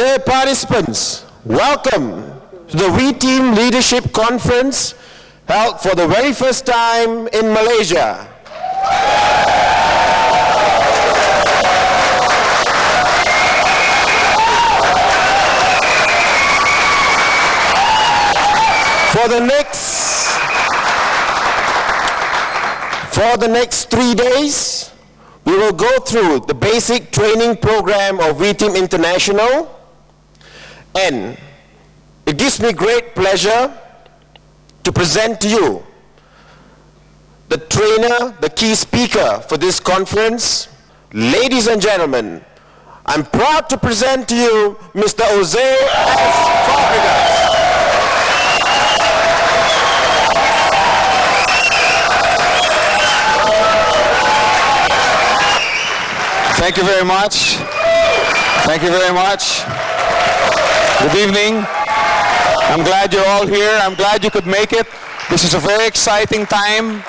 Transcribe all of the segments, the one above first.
Dear participants, welcome to the We Team Leadership Conference held for the very first time in Malaysia. For the next 3 days, we will go through the basic training program of We Team International, and it gives me great pleasure to present to you the trainer, the key speaker for this conference. Ladies and gentlemen, I'm proud to present to you Mr. Jose S. Fabregas. Thank you very much. Thank you very much. Good evening. I'm glad you're all here. I'm glad you could make it. This is a very exciting time.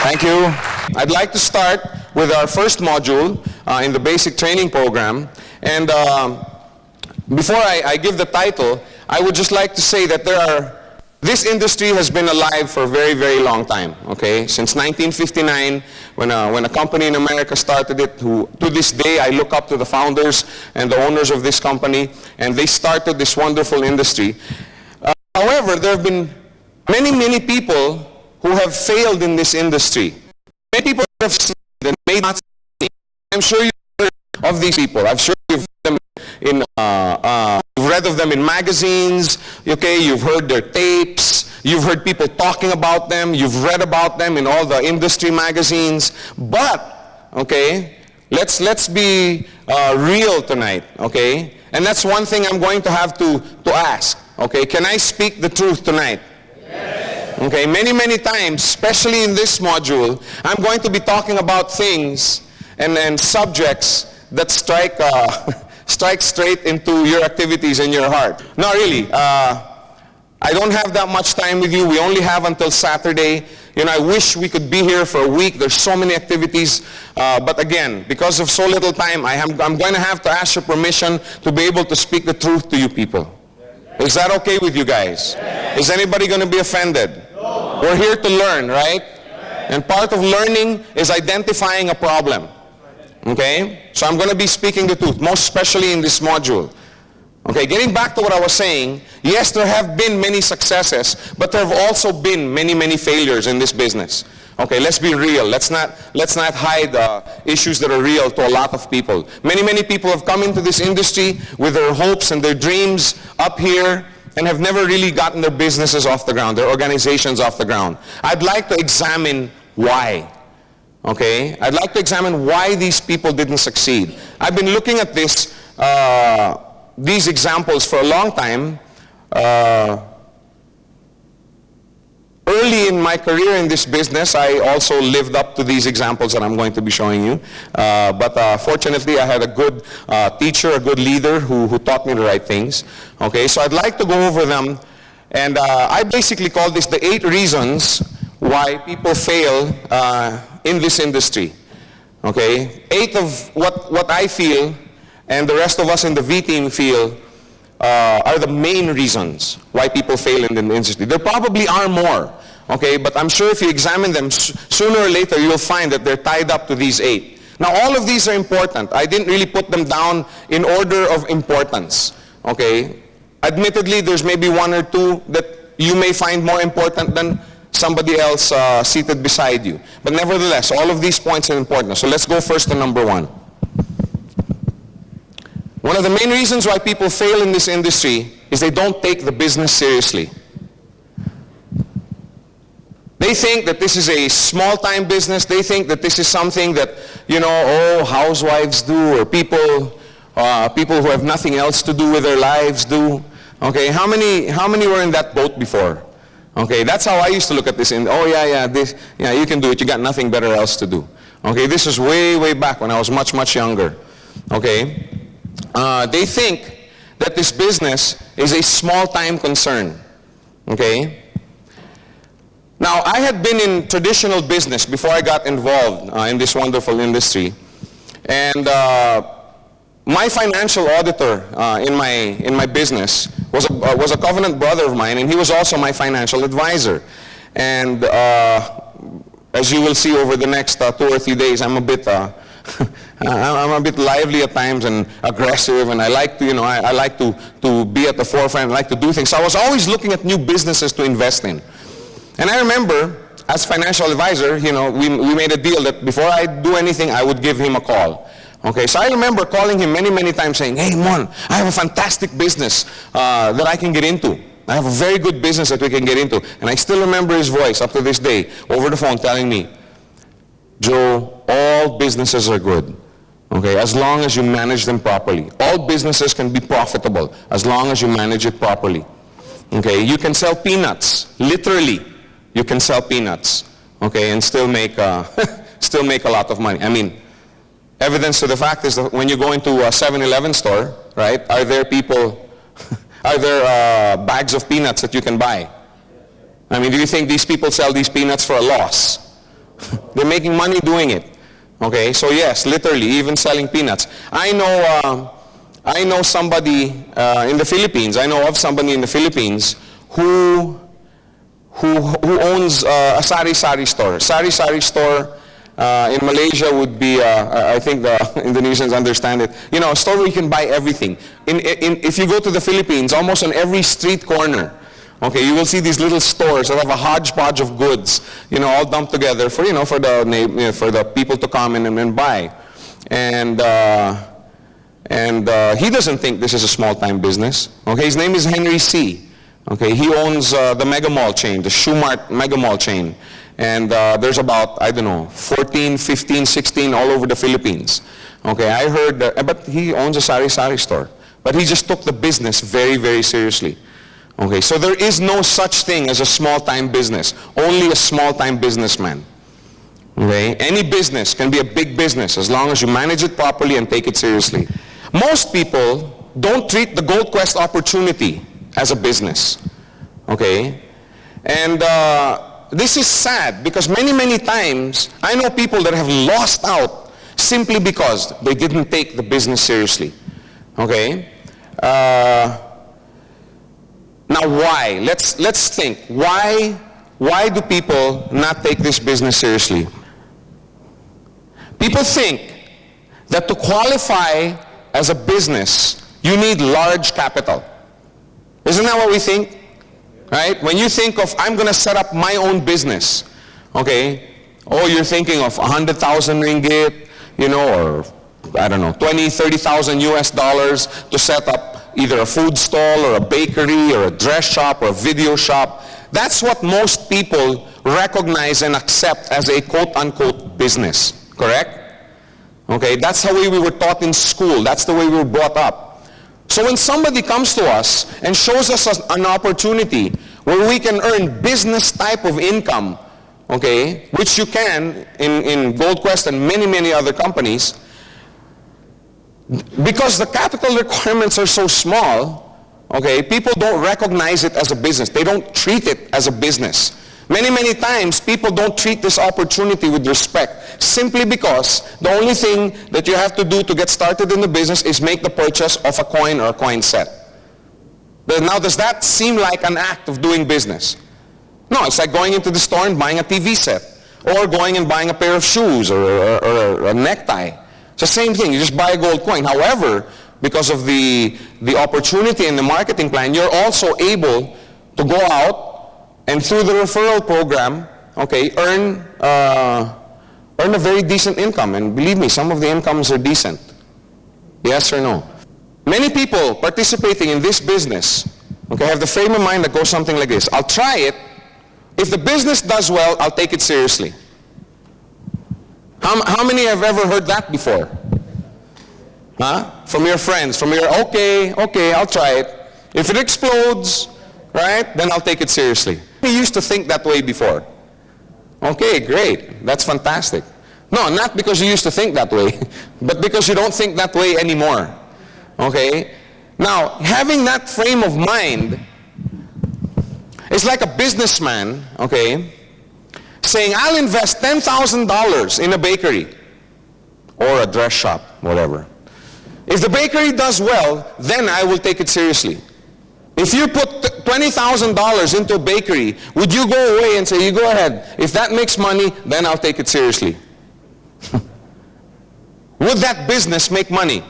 Thank you. I'd like to start with our first module in the basic training program. And before I give the title, I would just like to say that this industry has been alive for a very, very long time, okay? Since 1959, when a company in America started it, to this day I look up to the founders and the owners of this company, and they started this wonderful industry. However, there have been many, many people who have failed in this industry. Many people have seen and may not see. I'm sure you've heard of these people. I'm sure you've heard them you've read of them in magazines, okay, you've heard their tapes, you've heard people talking about them, you've read about them in all the industry magazines, but, okay, let's be real tonight, okay? And that's one thing I'm going to have to ask, okay? Can I speak the truth tonight? Yes. Okay, many, many times, especially in this module, I'm going to be talking about things and subjects that strike straight into your activities and your heart. No, really, I don't have that much time with you. We only have until Saturday. You know, I wish we could be here for a week. There's so many activities. But again, because of so little time, I'm going to have to ask your permission to be able to speak the truth to you people. Is that okay with you guys? Is anybody going to be offended? No. We're here to learn, right? And part of learning is identifying a problem. Okay? So I'm going to be speaking the truth, most especially in this module. Okay, getting back to what I was saying, yes, there have been many successes, but there have also been many, many failures in this business. Okay, let's be real. Let's not hide issues that are real to a lot of people. Many, many people have come into this industry with their hopes and their dreams up here and have never really gotten their businesses off the ground, their organizations off the ground. I'd like to examine why. Okay, I'd like to examine why these people didn't succeed. I've been looking at these examples for a long time. Early in my career in this business, I also lived up to these examples that I'm going to be showing you. But fortunately, I had a good teacher, a good leader who taught me the right things. Okay, so I'd like to go over them. And I basically call this the 8 reasons why people fail in this industry. Okay, 8 of what I feel and the rest of us in the V team feel are the main reasons why people fail in the industry. There probably are more, okay, but I'm sure if you examine them sooner or later you'll find that they're tied up to these 8. Now all of these are important. I didn't really put them down in order of importance, okay. Admittedly, there's maybe 1 or 2 that you may find more important than somebody else seated beside you. But nevertheless, all of these points are important. So let's go first to number 1. One of the main reasons why people fail in this industry is they don't take the business seriously. They think that this is a small-time business. They think that this is something that, you know, housewives do, or people who have nothing else to do with their lives do. Okay, how many were in that boat before? Okay, that's how I used to look at this. You can do it. You got nothing better else to do. Okay, this is way, way back when I was much, much younger. Okay, they think that this business is a small-time concern. Okay. Now, I had been in traditional business before I got involved in this wonderful industry, and my financial auditor in my business was a covenant brother of mine, and he was also my financial advisor. And as you will see over the next 2 or 3 days, I'm a bit I'm a bit lively at times and aggressive, and I like to, I like to be at the forefront. I like to do things. So I was always looking at new businesses to invest in. And I remember, as financial advisor, we made a deal that before I do anything, I would give him a call. Okay, so I remember calling him many, many times saying, "Hey, Mon, I have a fantastic business that I can get into. I have a very good business that we can get into." And I still remember his voice up to this day over the phone telling me, "Joe, all businesses are good, okay, as long as you manage them properly. All businesses can be profitable as long as you manage it properly. Okay, you can sell peanuts, literally, you can sell peanuts, okay, and still make still make a lot of money." I mean, evidence to the fact is that when you go into a 7-Eleven store, right, are there bags of peanuts that you can buy? I mean, do you think these people sell these peanuts for a loss? They're making money doing it. Okay, so yes, literally, even selling peanuts. I know somebody in the Philippines. I know of somebody in the Philippines who owns a sari-sari store. Sari-sari store in Malaysia would be, I think the Indonesians understand it, a store where you can buy everything. If you go to the Philippines, almost on every street corner, okay, you will see these little stores that have a hodgepodge of goods, all dumped together for, for the people to come in and buy. And he doesn't think this is a small-time business. Okay, his name is Henry C. Okay, he owns the Mega Mall chain, the Shoemart Mega Mall chain. And there's about, 14, 15, 16 all over the Philippines. Okay, I heard that, but he owns a sari-sari store. But he just took the business very, very seriously. Okay, so there is no such thing as a small-time business, only a small-time businessman. Okay, any business can be a big business as long as you manage it properly and take it seriously. Most people don't treat the Gold Quest opportunity as a business. Okay, and this is sad because many, many times I know people that have lost out simply because they didn't take the business seriously. Okay. Now why? Let's think. Why do people not take this business seriously? People think that to qualify as a business, you need large capital. Isn't that what we think? Right? When you think of, I'm going to set up my own business, okay? Oh, you're thinking of 100,000 ringgit, or I don't know, 20, 30,000 US dollars to set up either a food stall or a bakery or a dress shop or a video shop. That's what most people recognize and accept as a quote-unquote business, correct? Okay, that's the way we were taught in school. That's the way we were brought up. So when somebody comes to us and shows us an opportunity where we can earn business type of income, okay, which you can in Gold Quest and many, many other companies, because the capital requirements are so small, okay, people don't recognize it as a business. They don't treat it as a business. Many, many times, people don't treat this opportunity with respect simply because the only thing that you have to do to get started in the business is make the purchase of a coin or a coin set. But now, does that seem like an act of doing business? No, it's like going into the store and buying a TV set or going and buying a pair of shoes or a necktie. It's the same thing. You just buy a gold coin. However, because of the opportunity and the marketing plan, you're also able to go out and through the referral program, okay, earn a very decent income. And believe me, some of the incomes are decent. Yes or no? Many people participating in this business, okay, have the frame of mind that goes something like this. I'll try it. If the business does well, I'll take it seriously. How many have ever heard that before? Huh? From your friends, okay, I'll try it. If it explodes, right, then I'll take it seriously. We used to think that way before. Okay, great. That's fantastic. No, not because you used to think that way, but because you don't think that way anymore. Okay? Now, having that frame of mind is like a businessman, okay, saying, I'll invest $10,000 in a bakery or a dress shop, whatever. If the bakery does well, then I will take it seriously. If you put $20,000 into a bakery, would you go away and say, you go ahead. If that makes money, then I'll take it seriously. Would that business make money?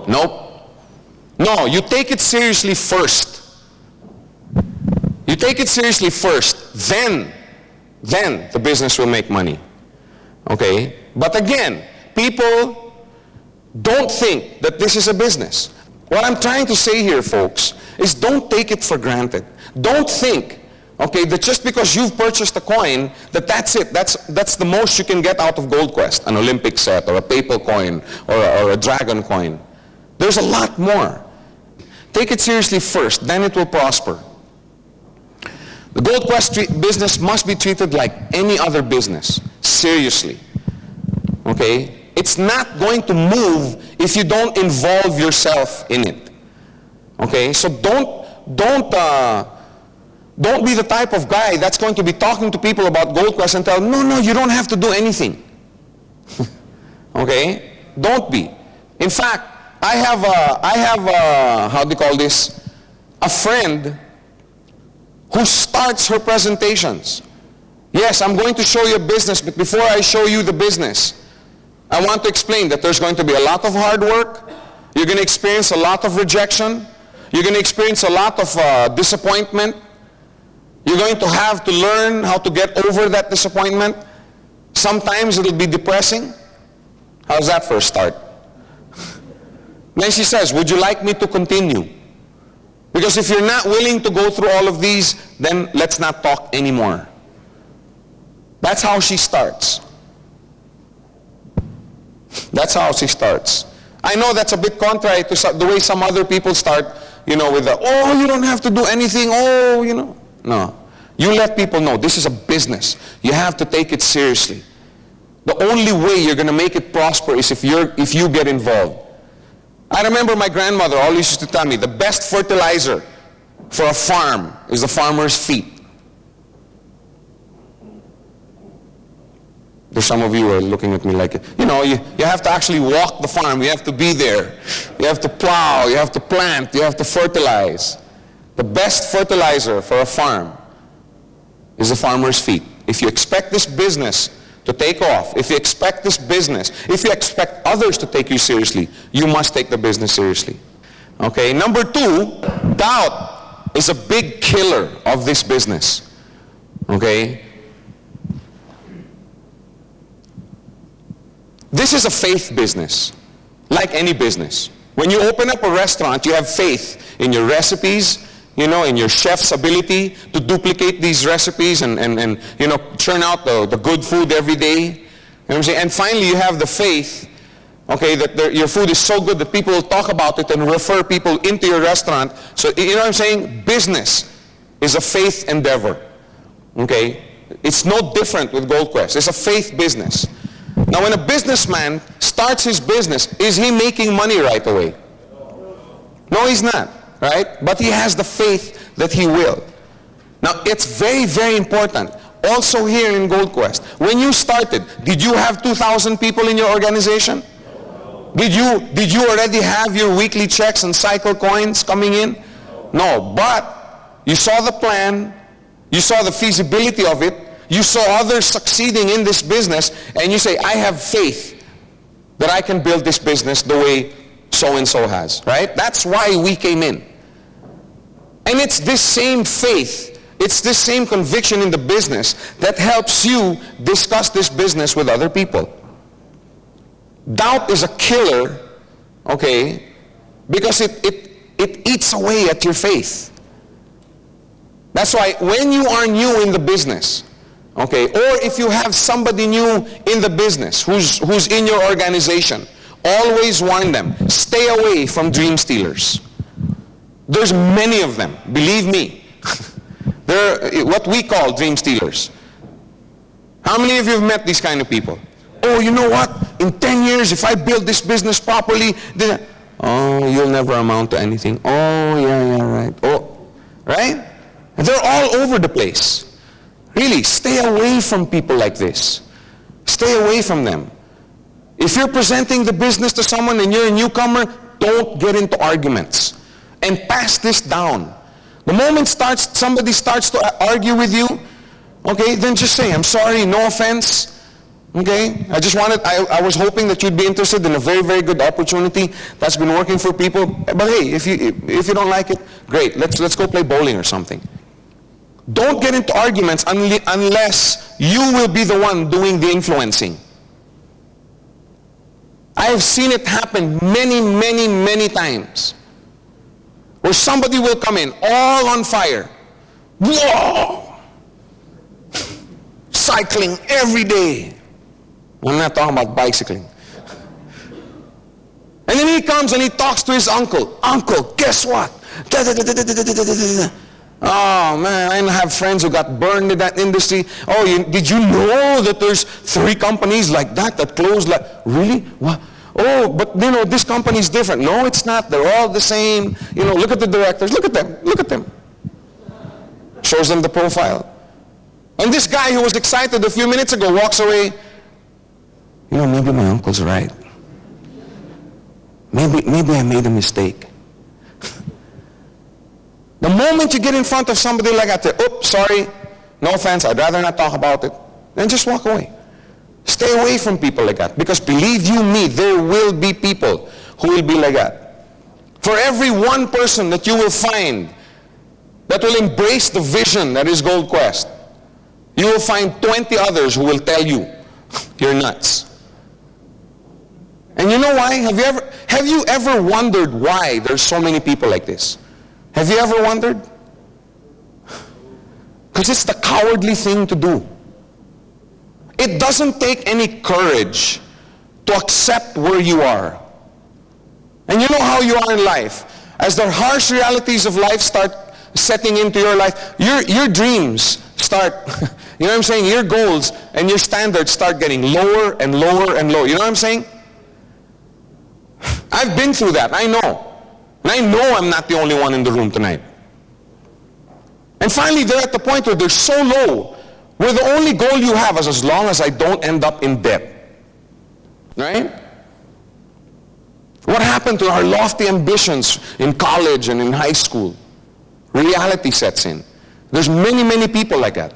Nope. No, you take it seriously first. You take it seriously first, then the business will make money. Okay? But again, people don't think that this is a business. What I'm trying to say here, folks, is don't take it for granted. Don't think, okay, that just because you've purchased a coin, that's it. That's the most you can get out of Gold Quest, an Olympic set, or a papal coin, or a dragon coin. There's a lot more. Take it seriously first, then it will prosper. The Gold Quest business must be treated like any other business, seriously. Okay? It's not going to move if you don't involve yourself in it. Okay? So don't be the type of guy that's going to be talking to people about Gold Quest and tell them, no, you don't have to do anything. Okay? Don't be. In fact, I have how do you call this? A friend who starts her presentations. Yes, I'm going to show you a business, but before I show you the business, I want to explain that there's going to be a lot of hard work. You're going to experience a lot of rejection. You're going to experience a lot of disappointment. You're going to have to learn how to get over that disappointment. Sometimes it'll be depressing. How's that for a start? Then she says, would you like me to continue? Because if you're not willing to go through all of these, then let's not talk anymore. That's how she starts. That's how she starts. I know that's a bit contrary to the way some other people start, with the, oh, you don't have to do anything, oh, No. You let people know this is a business. You have to take it seriously. The only way you're going to make it prosper is if you get involved. I remember my grandmother always used to tell me, the best fertilizer for a farm is the farmer's feet. There's some of you who are looking at me like, you have to actually walk the farm. You have to be there. You have to plow. You have to plant. You have to fertilize. The best fertilizer for a farm is the farmer's feet. If you expect this business to take off, if you expect others to take you seriously, you must take the business seriously. Okay, number 2, doubt is a big killer of this business. Okay? This is a faith business, like any business. When you open up a restaurant, you have faith in your recipes, in your chef's ability to duplicate these recipes and churn out the good food every day. You know what I'm saying? And finally, you have the faith, okay, that your food is so good that people will talk about it and refer people into your restaurant. So, you know what I'm saying? Business is a faith endeavor, okay? It's no different with Gold Quest. It's a faith business. Now, when a businessman starts his business, is he making money right away? No, he's not. Right? But he has the faith that he will. Now, it's very, very important. Also here in Gold Quest, when you started, did you have 2,000 people in your organization? Did you already have your weekly checks and cycle coins coming in? No, but you saw the plan, you saw the feasibility of it, you saw others succeeding in this business, and you say, I have faith that I can build this business the way so-and-so has, right? That's why we came in. And it's this same faith, it's this same conviction in the business that helps you discuss this business with other people. Doubt is a killer, okay, because it eats away at your faith. That's why when you are new in the business, okay, or if you have somebody new in the business who's in your organization, always warn them, stay away from dream stealers. There's many of them, believe me. They're what we call dream stealers. How many of you have met these kind of people? Oh, you know what? In 10 years, if I build this business properly, then, oh, you'll never amount to anything. Oh, yeah, right. Oh, right? And they're all over the place. Really, stay away from people like this. Stay away from them. If you're presenting the business to someone and you're a newcomer, don't get into arguments. And pass this down. The moment somebody starts to argue with you, okay, then just say, I'm sorry, no offense. Okay, I was hoping that you'd be interested in a very, very good opportunity that's been working for people. But hey, if you don't like it, great, let's go play bowling or something. Don't get into arguments unless you will be the one doing the influencing. I have seen it happen many, many, many times. Where somebody will come in all on fire. Whoa! Cycling every day. I'm not talking about bicycling. And then he comes and he talks to his uncle. Uncle, guess what? Oh man, I have friends who got burned in that industry. Oh, did you know that there's 3 companies like that closed? Really? What? Oh, but this company is different. No, it's not. They're all the same. Look at the directors. Look at them. Look at them. Shows them the profile. And this guy who was excited a few minutes ago walks away. Maybe my uncle's right. Maybe I made a mistake. The moment you get in front of somebody like that, oops, sorry, no offense, I'd rather not talk about it, then just walk away. Stay away from people like that. Because believe you me, there will be people who will be like that. For every one person that you will find that will embrace the vision that is Gold Quest, you will find 20 others who will tell you, you're nuts. And you know why? Have you ever wondered why there's so many people like this? Have you ever wondered? Because it's the cowardly thing to do. It doesn't take any courage to accept where you are. And you know how you are in life. As the harsh realities of life start setting into your life, your dreams start, you know what I'm saying? Your goals and your standards start getting lower and lower and lower. You know what I'm saying? I've been through that. I know. And I know I'm not the only one in the room tonight. And finally, they're at the point where they're so low, where the only goal you have is as long as I don't end up in debt. Right? What happened to our lofty ambitions in college and in high school? Reality sets in. There's many, many people like that.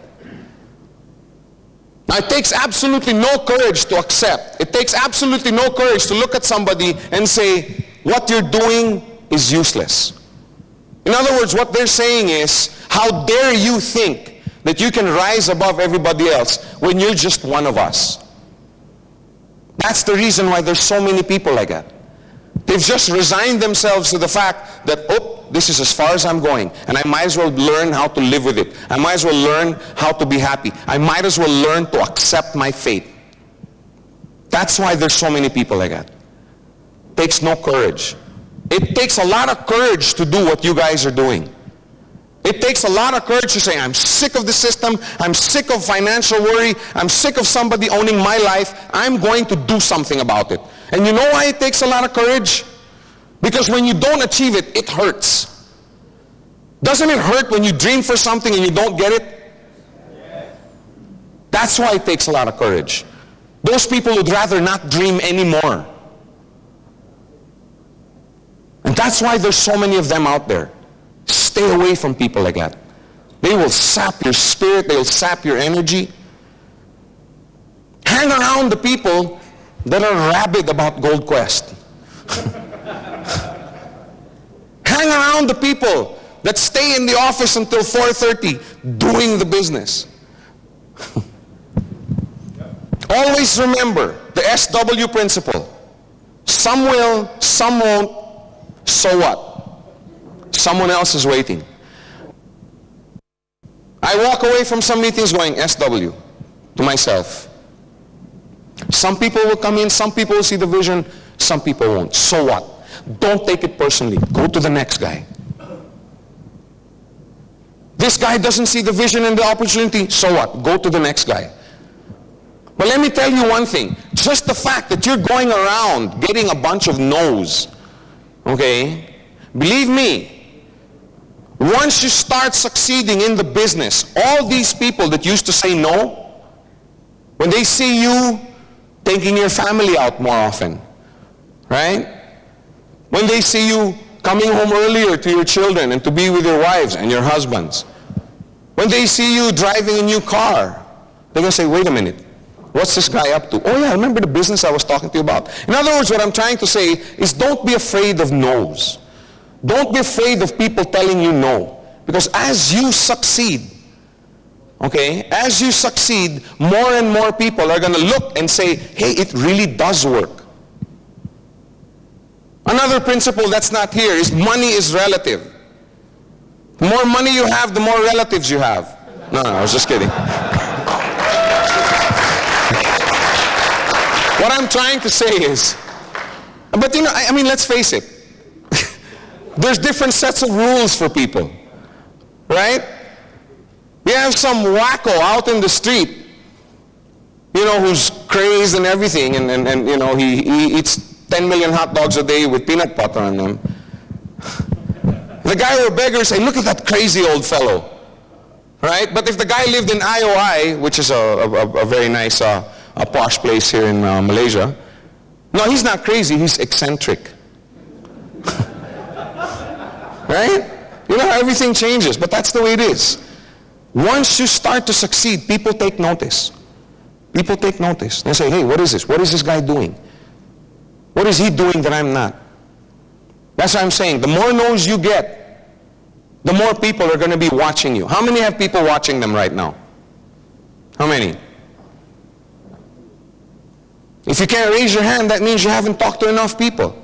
Now, it takes absolutely no courage to accept. It takes absolutely no courage to look at somebody and say, what you're doing is useless. In other words, what they're saying is, how dare you think that you can rise above everybody else when you're just one of us? That's the reason why there's so many people like that. They've just resigned themselves to the fact that, this is as far as I'm going, and I might as well learn how to live with it. I might as well learn how to be happy. I might as well learn to accept my fate. That's why there's so many people like that. It takes no courage. It takes a lot of courage to do what you guys are doing. It takes a lot of courage to say, I'm sick of the system, I'm sick of financial worry, I'm sick of somebody owning my life, I'm going to do something about it. And you know why it takes a lot of courage? Because when you don't achieve it, it hurts. Doesn't it hurt when you dream for something and you don't get it? That's why it takes a lot of courage. Those people would rather not dream anymore. And that's why there's so many of them out there. Stay away from people like that. They will sap your spirit, they will sap your energy. Hang around the people that are rabid about Gold Quest. Hang around the people that stay in the office until 4:30 doing the business. Always remember the SW principle. Some will, some won't. So what? Someone else is waiting. I walk away from some meetings going SW to myself. Some people will come in, some people will see the vision, some people won't. So what? Don't take it personally. Go to the next guy. This guy doesn't see the vision and the opportunity. So what? Go to the next guy. But let me tell you one thing. Just the fact that you're going around getting a bunch of no's, okay? Believe me, once you start succeeding in the business, all these people that used to say no, when they see you taking your family out more often, right? When they see you coming home earlier to your children and to be with your wives and your husbands. When they see you driving a new car, they're going to say, wait a minute, what's this guy up to? Oh yeah, remember the business I was talking to you about? In other words, what I'm trying to say is don't be afraid of no's. Don't be afraid of people telling you no. Because as you succeed, okay, as you succeed, more and more people are going to look and say, hey, it really does work. Another principle that's not here is money is relative. The more money you have, the more relatives you have. No, I was just kidding. What I'm trying to say is, but you know, I mean, let's face it. There's different sets of rules for people, right? We have some wacko out in the street, you know, who's crazed and everything, and you know, he eats 10 million hot dogs a day with peanut butter on them. The guy or beggar say, look at that crazy old fellow, right? But if the guy lived in IOI, which is a very nice, a posh place here in Malaysia, no, he's not crazy, he's eccentric. Right? You know, everything changes, but that's the way it is. Once you start to succeed, people take notice. People take notice. They say, hey, what is this? What is this guy doing? What is he doing that I'm not? That's what I'm saying. The more no's you get, the more people are going to be watching you. How many have people watching them right now? How many? If you can't raise your hand, that means you haven't talked to enough people.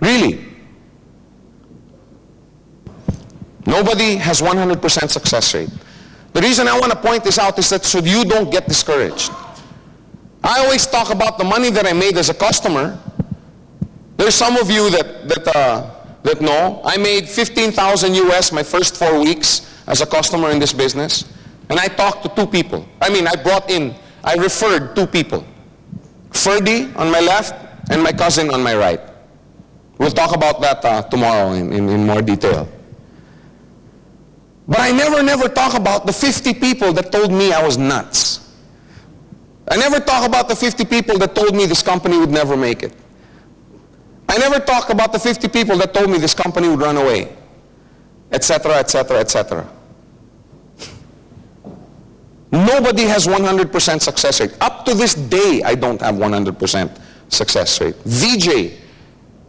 Really. Nobody has 100% success rate. The reason I want to point this out is that so you don't get discouraged. I always talk about the money that I made as a customer. There's some of you that know. I made 15,000 US my first 4 weeks as a customer in this business. And I talked to 2 people. I referred 2 people. Ferdy on my left and my cousin on my right. We'll talk about that tomorrow in more detail. But I never talk about the 50 people that told me I was nuts. I never talk about the 50 people that told me this company would never make it. I never talk about the 50 people that told me this company would run away, etc., etc., etc. Nobody has 100% success rate. Up to this day, I don't have 100% success rate. VJ,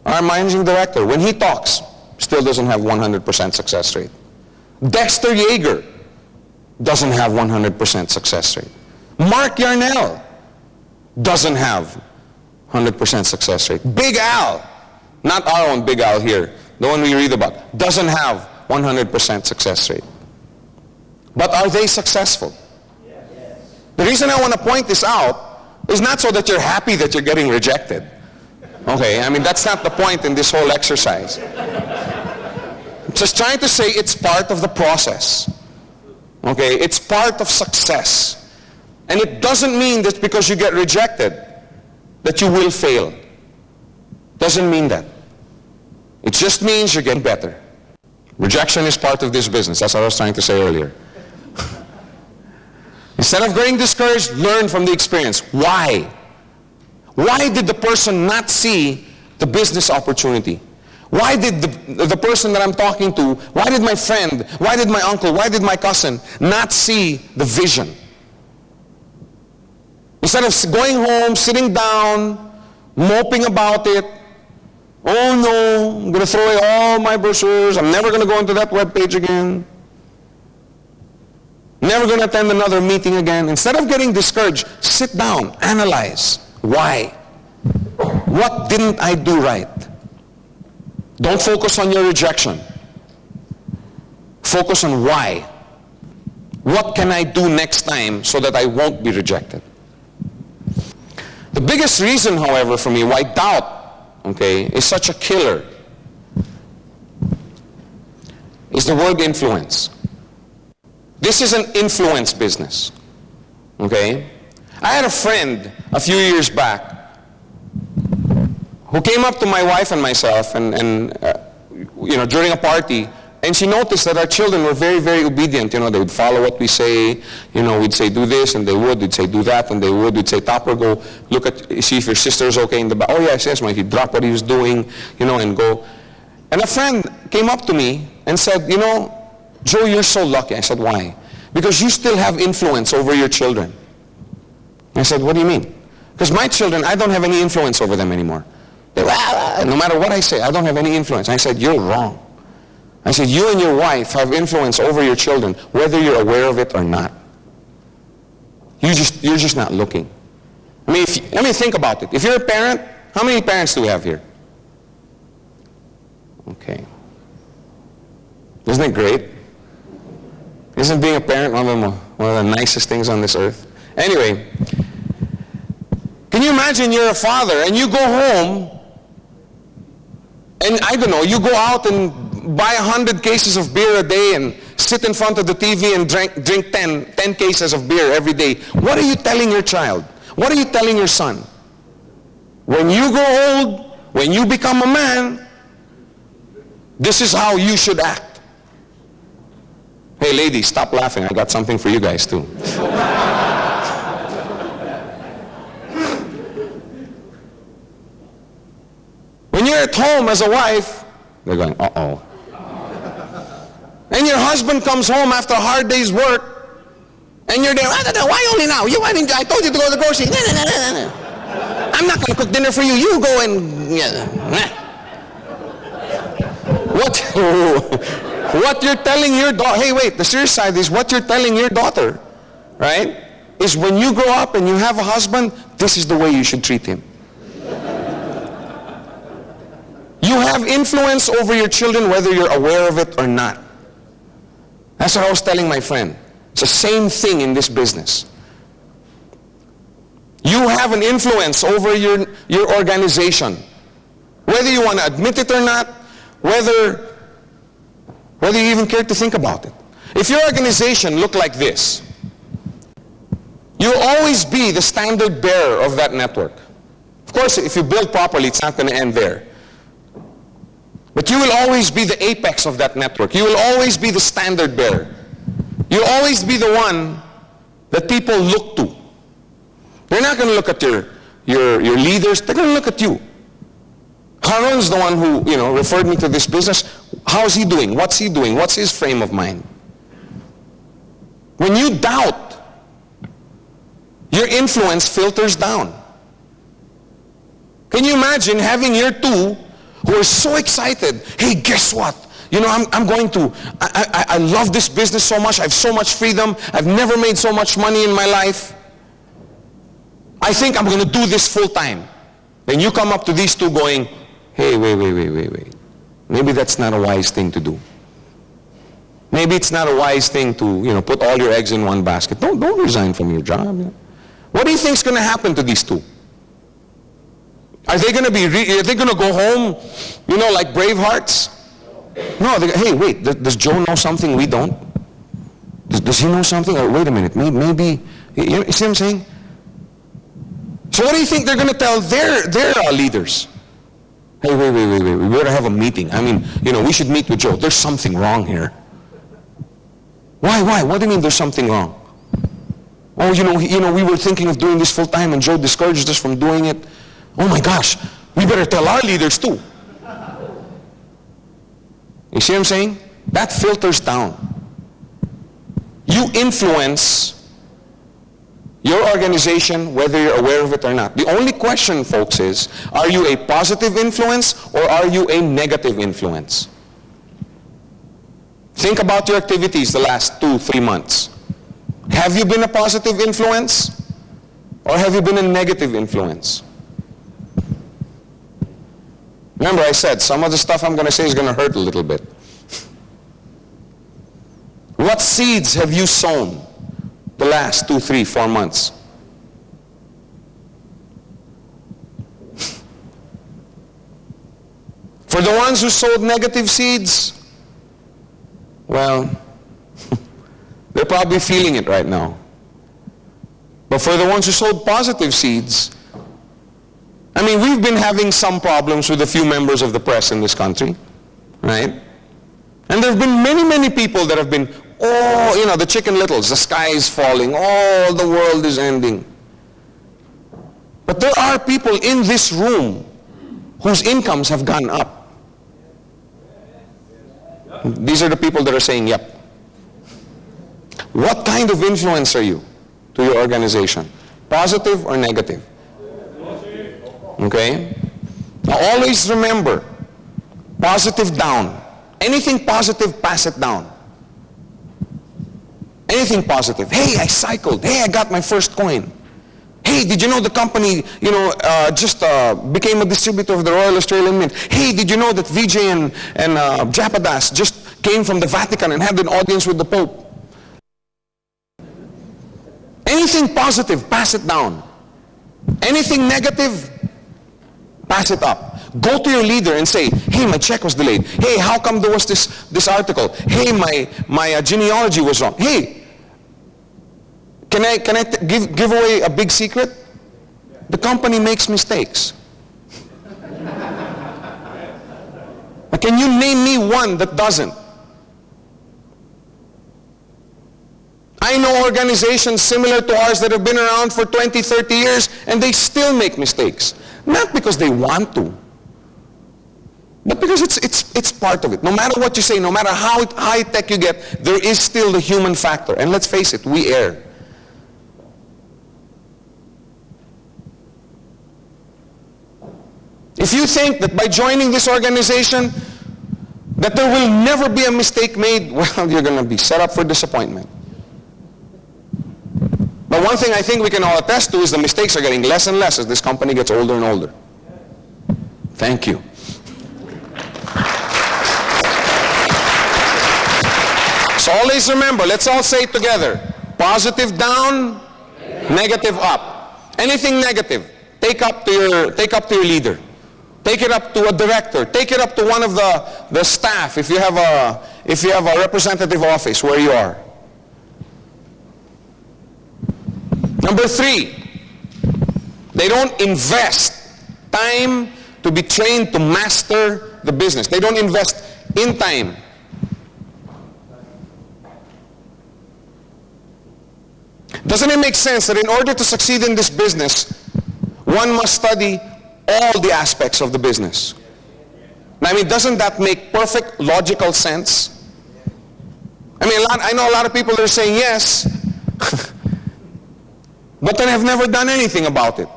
our managing director, when he talks, still doesn't have 100% success rate. Dexter Yeager doesn't have 100% success rate. Mark Yarnell doesn't have 100% success rate. Big Al, not our own Big Al here, the one we read about, doesn't have 100% success rate. But are they successful? Yes. The reason I want to point this out is not so that you're happy that you're getting rejected. Okay, I mean, that's not the point in this whole exercise. I'm just trying to say it's part of the process. Okay, it's part of success. And it doesn't mean that because you get rejected that you will fail. Doesn't mean that. It just means you're getting better. Rejection is part of this business. That's what I was trying to say earlier. Instead of getting discouraged, learn from the experience. Why? Why did the person not see the business opportunity? Why did the person that I'm talking to, why did my friend, why did my uncle, why did my cousin not see the vision? Instead of going home, sitting down, moping about it, oh no, I'm going to throw away all my brochures, I'm never going to go into that webpage again, never going to attend another meeting again. Instead of getting discouraged, sit down, analyze. Why? What didn't I do right? Don't focus on your rejection. Focus on why. What can I do next time so that I won't be rejected? The biggest reason, however, for me why doubt, okay, is such a killer is the word influence. This is an influence business, okay? I had a friend a few years back who came up to my wife and myself and you know, during a party And she noticed that our children were very, very obedient. They would follow what we say. We'd say do this, and they would. We'd say do that, and they would. We'd say, Topper, go see if your sister's okay in the back. Oh, yes, Mike. He'd drop what he was doing, and go. And a friend came up to me and said, Joe, you're so lucky. I said, why? Because you still have influence over your children. I said, what do you mean? Because my children, I don't have any influence over them anymore. No matter what I say, I don't have any influence. I said, you're wrong. I said, you and your wife have influence over your children, whether you're aware of it or not. You're just not looking. I mean, think about it. If you're a parent, how many parents do we have here? Okay. Isn't it great? Isn't being a parent one of the nicest things on this earth? Anyway, can you imagine you're a father and you go home and, I don't know, you go out and buy 100 cases of beer a day and sit in front of the TV and drink 10 cases of beer every day. What are you telling your child? What are you telling your son? When you grow old, when you become a man, this is how you should act. Hey ladies, stop laughing. I got something for you guys too. When you're at home as a wife, they're going, uh-oh. And your husband comes home after a hard day's work, and you're there, why only now? I told you to go to the grocery. I'm not going to cook dinner for you. You go and... What you're telling your daughter, hey wait, the serious side is what you're telling your daughter, right, is when you grow up and you have a husband, this is the way you should treat him. You have influence over your children whether you're aware of it or not. That's what I was telling my friend. It's the same thing in this business. You have an influence over your organization. Whether you want to admit it or not, whether you even care to think about it. If your organization looked like this, you'll always be the standard bearer of that network. Of course, if you build properly, it's not going to end there. But you will always be the apex of that network. You will always be the standard bearer. You'll always be the one that people look to. They're not going to look at your leaders. They're going to look at you. Haron's the one who, referred me to this business. How's he doing? What's he doing? What's his frame of mind? When you doubt, your influence filters down. Can you imagine having your two who are so excited? Hey, guess what? I'm going to, I love this business so much. I have so much freedom. I've never made so much money in my life. I think I'm going to do this full time. Then you come up to these two going, hey, wait. Maybe that's not a wise thing to do. Maybe it's not a wise thing to, put all your eggs in one basket. Don't resign from your job. What do you think is going to happen to these two? Are they going to go home, like Bravehearts? No, hey, wait, does Joe know something we don't? Does he know something? Or wait a minute, maybe, you see what I'm saying? So what do you think they're going to tell their leaders? Hey, wait, we better have a meeting. We should meet with Joe. There's something wrong here. Why? What do you mean there's something wrong? Oh, we were thinking of doing this full time and Joe discouraged us from doing it. Oh my gosh, we better tell our leaders too. You see what I'm saying? That filters down. You influence your organization whether you're aware of it or not. The only question, folks, is, are you a positive influence or are you a negative influence? Think about your activities the last 2-3 months. Have you been a positive influence or have you been a negative influence? Remember I said some of the stuff I'm going to say is going to hurt a little bit. What seeds have you sown the last 2, 3, 4 months? For the ones who sowed negative seeds, well, they're probably feeling it right now. But for the ones who sowed positive seeds, we've been having some problems with a few members of the press in this country, right? And there have been many, many people that have been, oh, you know, the Chicken Littles, the sky is falling, oh, the world is ending. But there are people in this room whose incomes have gone up. These are the people that are saying, yep. What kind of influence are you to your organization? Positive or negative? Okay? Now always remember, positive down. Anything positive, pass it down. Anything positive. Hey, I cycled. Hey, I got my first coin. Hey, did you know the company, just became a distributor of the Royal Australian Mint? Hey, did you know that Vijay and Japadas just came from the Vatican and had an audience with the Pope? Anything positive, pass it down. Anything negative, pass it up. Go to your leader and say, hey, my check was delayed. Hey, how come there was this article? Hey, my genealogy was wrong. Hey, can I give away a big secret? The company makes mistakes. Can you name me one that doesn't? I know organizations similar to ours that have been around for 20, 30 years and they still make mistakes. Not because they want to, but because it's part of it. No matter what you say, no matter how high tech you get, there is still the human factor. And let's face it, we err. If you think that by joining this organization that there will never be a mistake made, well, you're going to be set up for disappointment. But one thing I think we can all attest to is the mistakes are getting less and less as this company gets older and older. Thank you. So always remember, let's all say it together. Positive down, negative up. Anything negative, take up to your leader. Take it up to a director. Take it up to one of the staff if you have a representative office where you are. Number 3, they don't invest time to be trained to master the business. They don't invest in time. Doesn't it make sense that in order to succeed in this business, one must study all the aspects of the business? I mean, doesn't that make perfect logical sense? I mean, I know a lot of people that are saying yes, but then have never done anything about it.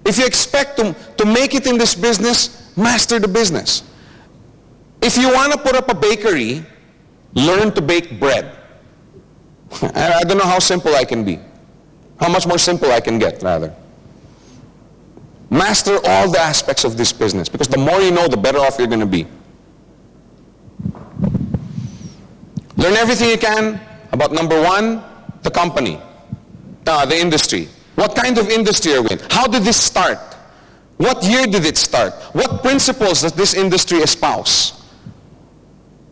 If you expect to make it in this business, master the business. If you want to put up a bakery, learn to bake bread. I don't know how simple I can be. How much more simple I can get, rather. Master all the aspects of this business, because the more you know, the better off you're going to be. Learn everything you can about, number 1, the company, the industry. What kind of industry are we in? How did this start? What year did it start? What principles does this industry espouse?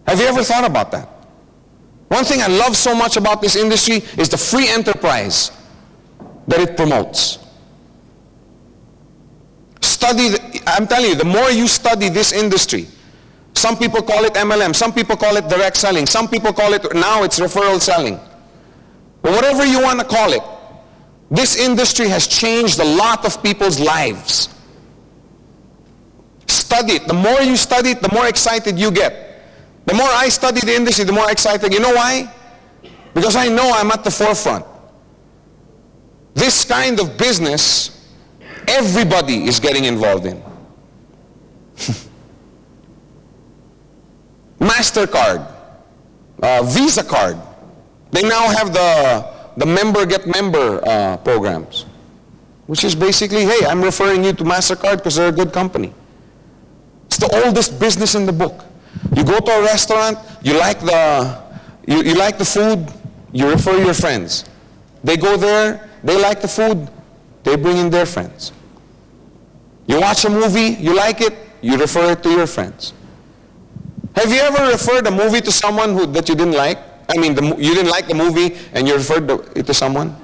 Have you ever thought about that? One thing I love so much about this industry is the free enterprise that it promotes. I'm telling you, the more you study this industry, some people call it MLM, some people call it direct selling, some people call it, now it's referral selling. But whatever you want to call it, this industry has changed a lot of people's lives. Study it. The more you study it, the more excited you get. The more I study the industry, the more excited. You know why? Because I know I'm at the forefront. This kind of business, everybody is getting involved in. MasterCard, Visa card, they now have the member get member programs, which is basically, hey, I'm referring you to MasterCard because they're a good company. It's the oldest business in the book. You go to a restaurant, you like the food, you refer your friends. They go there, they like the food, they bring in their friends. You watch a movie, you like it, you refer it to your friends. Have you ever referred a movie to someone that you didn't like? I mean, you didn't like the movie and you referred it to someone?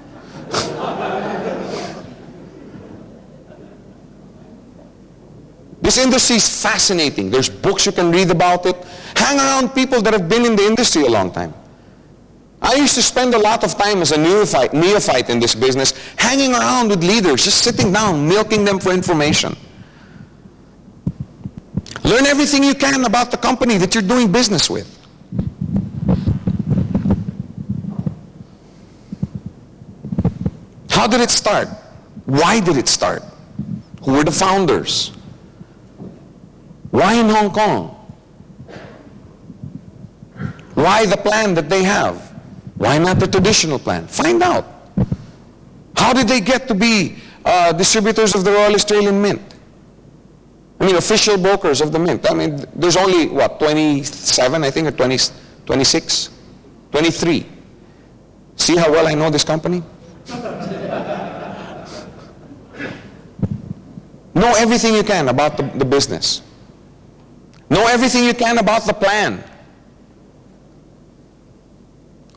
This industry is fascinating. There's books you can read about it. Hang around people that have been in the industry a long time. I used to spend a lot of time as a neophyte in this business, hanging around with leaders, just sitting down, milking them for information. Learn everything you can about the company that you're doing business with. How did it start? Why did it start? Who were the founders? Why in Hong Kong? Why the plan that they have? Why not the traditional plan? Find out. How did they get to be distributors of the Royal Australian Mint? I mean, official brokers of the Mint. I mean, there's only, what, 27, I think, or 20, 26? 23. See how well I know this company? Know everything you can about the business. Know everything you can about the plan.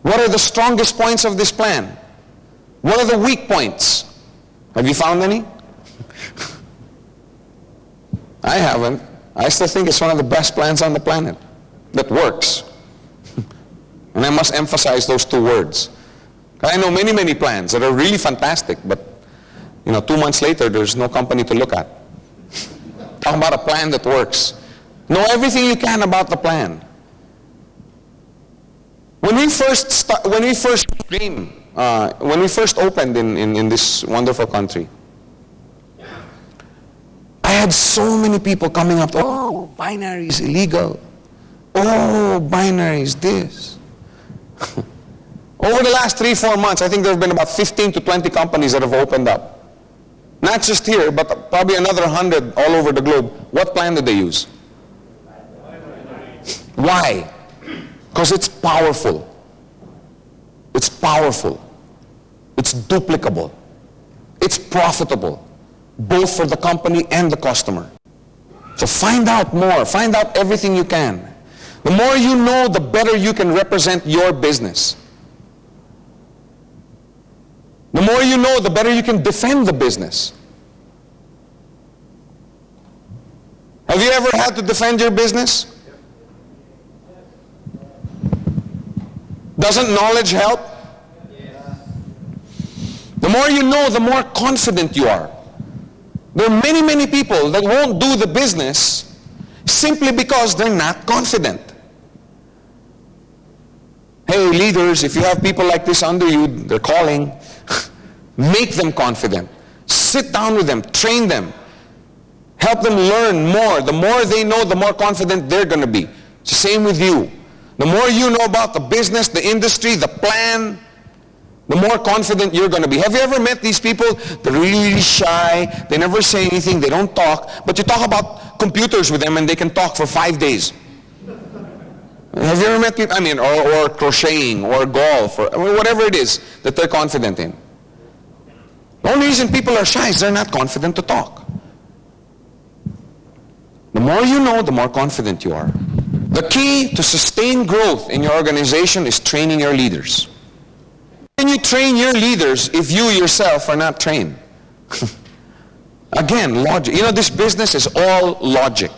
What are the strongest points of this plan? What are the weak points? Have you found any? I haven't. I still think it's one of the best plans on the planet that works. And I must emphasize those two words. I know many, many plans that are really fantastic, but 2 months later, there's no company to look at. Talking about a plan that works. Know everything you can about the plan. When we first opened in this wonderful country, I had so many people coming up, oh, binary is illegal. Oh, binary is this. Over the last 3-4 months, I think there have been about 15 to 20 companies that have opened up. Not just here, but probably another 100 all over the globe. What plan did they use? Why? Because it's powerful. It's powerful. It's duplicable. It's profitable, both for the company and the customer. So find out more. Find out everything you can. The more you know, the better you can represent your business. The more you know, the better you can defend the business. Have you ever had to defend your business? Doesn't knowledge help? The more you know, the more confident you are. There are many, many people that won't do the business simply because they're not confident. Hey, leaders, if you have people like this under you, they're calling, make them confident. Sit down with them, train them. Help them learn more. The more they know, the more confident they're going to be. It's the same with you. The more you know about the business, the industry, the plan, the more confident you're going to be. Have you ever met these people? They're really, really shy. They never say anything. They don't talk. But you talk about computers with them and they can talk for 5 days. Have you ever met people? Or crocheting, or golf, or whatever it is that they're confident in. The only reason people are shy is they're not confident to talk. The more you know, the more confident you are. The key to sustained growth in your organization is training your leaders. How can you train your leaders if you yourself are not trained? Again, logic. This business is all logic.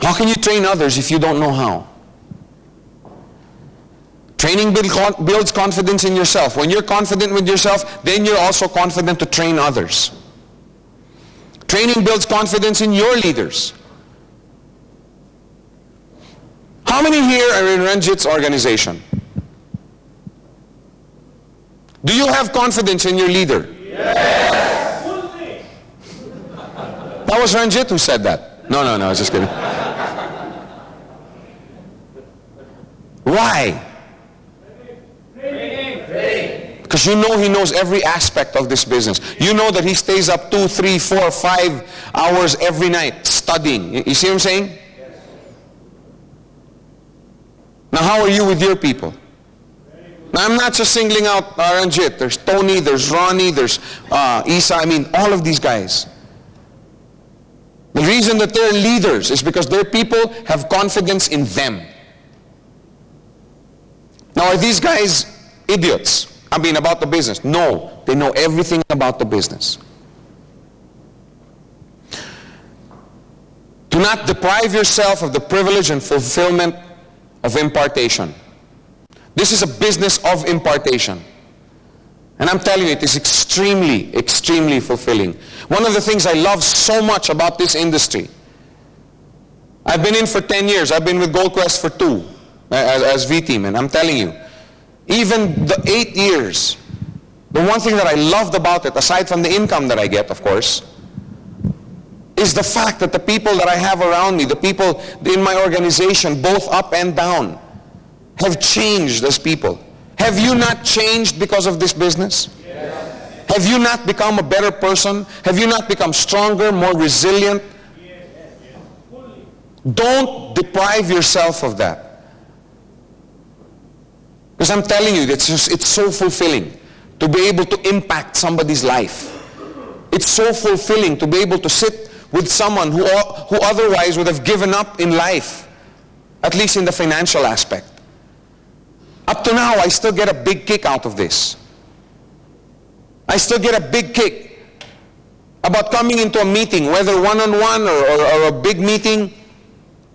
How can you train others if you don't know how? Training builds confidence in yourself. When you're confident with yourself, then you're also confident to train others. Training builds confidence in your leaders. How many here are in Ranjit's organization? Do you have confidence in your leader? Yes. That was Ranjit who said that. No, I was just kidding. Why? Because you know he knows every aspect of this business. You know that he stays up 2, 3, 4, 5 hours every night studying. You see what I'm saying? Now how are you with your people? Now I'm not just singling out Ranjit. There's Tony, there's Ronnie, there's Isa. All of these guys. The reason that they're leaders is because their people have confidence in them. Now are these guys idiots? About the business? No, they know everything about the business. To not deprive yourself of the privilege and fulfillment of impartation. This is a business of impartation. And I'm telling you, it is extremely, extremely fulfilling. One of the things I love so much about this industry, I've been in for 10 years. I've been with GoldQuest for 2 as V-Team. And I'm telling you, even the 8 years, the one thing that I loved about it, aside from the income that I get, of course, is the fact that the people that I have around me, the people in my organization, both up and down, have changed as people. Have you not changed because of this business? Yes. Have you not become a better person? Have you not become stronger, more resilient? Yes. Don't deprive yourself of that. Because I'm telling you, it's so fulfilling to be able to impact somebody's life. It's so fulfilling to be able to sit with someone who otherwise would have given up in life, at least in the financial aspect. Up to now, I still get a big kick out of this. I still get a big kick about coming into a meeting, whether one-on-one or a big meeting,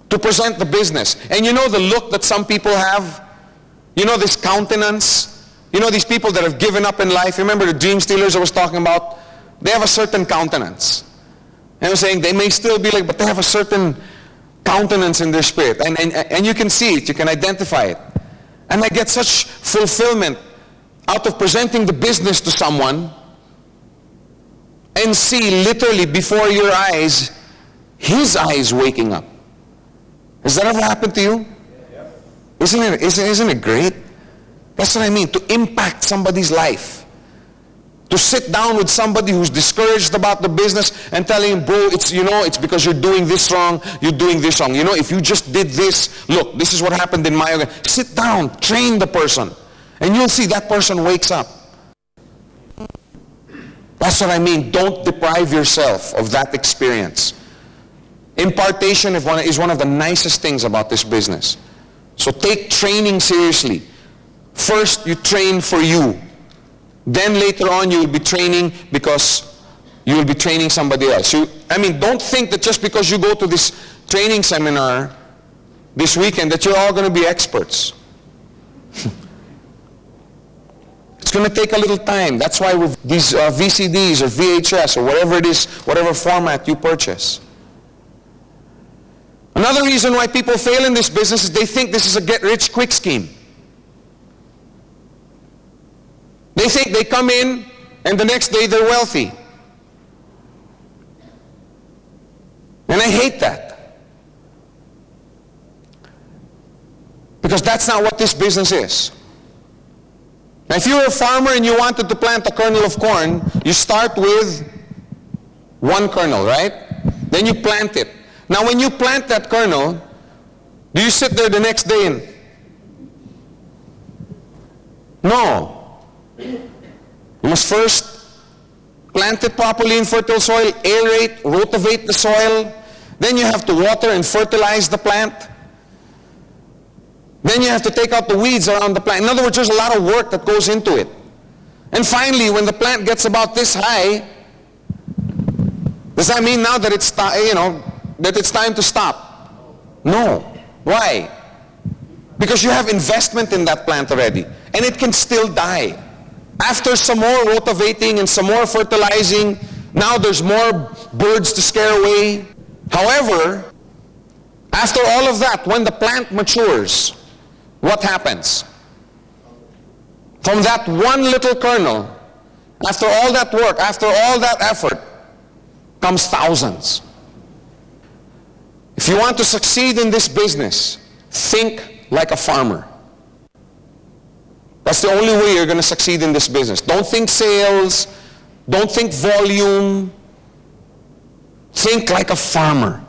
to present the business. And you know the look that some people have? You know this countenance? You know these people that have given up in life? Remember the dream stealers I was talking about? They have a certain countenance. And I'm saying they may still be like, but they have a certain countenance in their spirit. And you can see it, you can identify it. And I get such fulfillment out of presenting the business to someone and see literally before your eyes, his eyes waking up. Has that ever happened to you? Isn't it great? That's what I mean, to impact somebody's life. To sit down with somebody who's discouraged about the business and telling him, bro, it's because you're doing this wrong, you're doing this wrong. You know, if you just did this, look, this is what happened in my organization. Sit down, train the person, and you'll see that person wakes up. That's what I mean. Don't deprive yourself of that experience. Impartation is one of the nicest things about this business. So take training seriously. First, you train for you. Then later on, you will be training because you will be training somebody else. Don't think that just because you go to this training seminar this weekend that you're all going to be experts. It's going to take a little time. That's why with these VCDs or VHS or whatever it is, whatever format you purchase. Another reason why people fail in this business is they think this is a get-rich-quick scheme. They think they come in and the next day they're wealthy. And I hate that. Because that's not what this business is. Now, if you were a farmer and you wanted to plant a kernel of corn, you start with one kernel, right? Then you plant it. Now, when you plant that kernel, do you sit there the next day and... No. You must first plant it properly in fertile soil, aerate, rotivate the soil. Then you have to water and fertilize the plant. Then you have to take out the weeds around the plant. In other words, there's a lot of work that goes into it. And finally, when the plant gets about this high, does that mean now that it's time to stop? No. Why? Because you have investment in that plant already, and it can still die. After some more rotivating and some more fertilizing, now there's more birds to scare away. However, after all of that, when the plant matures, what happens? From that one little kernel, after all that work, after all that effort, comes thousands. If you want to succeed in this business, think like a farmer. That's the only way you're going to succeed in this business. Don't think sales. Don't think volume. Think like a farmer.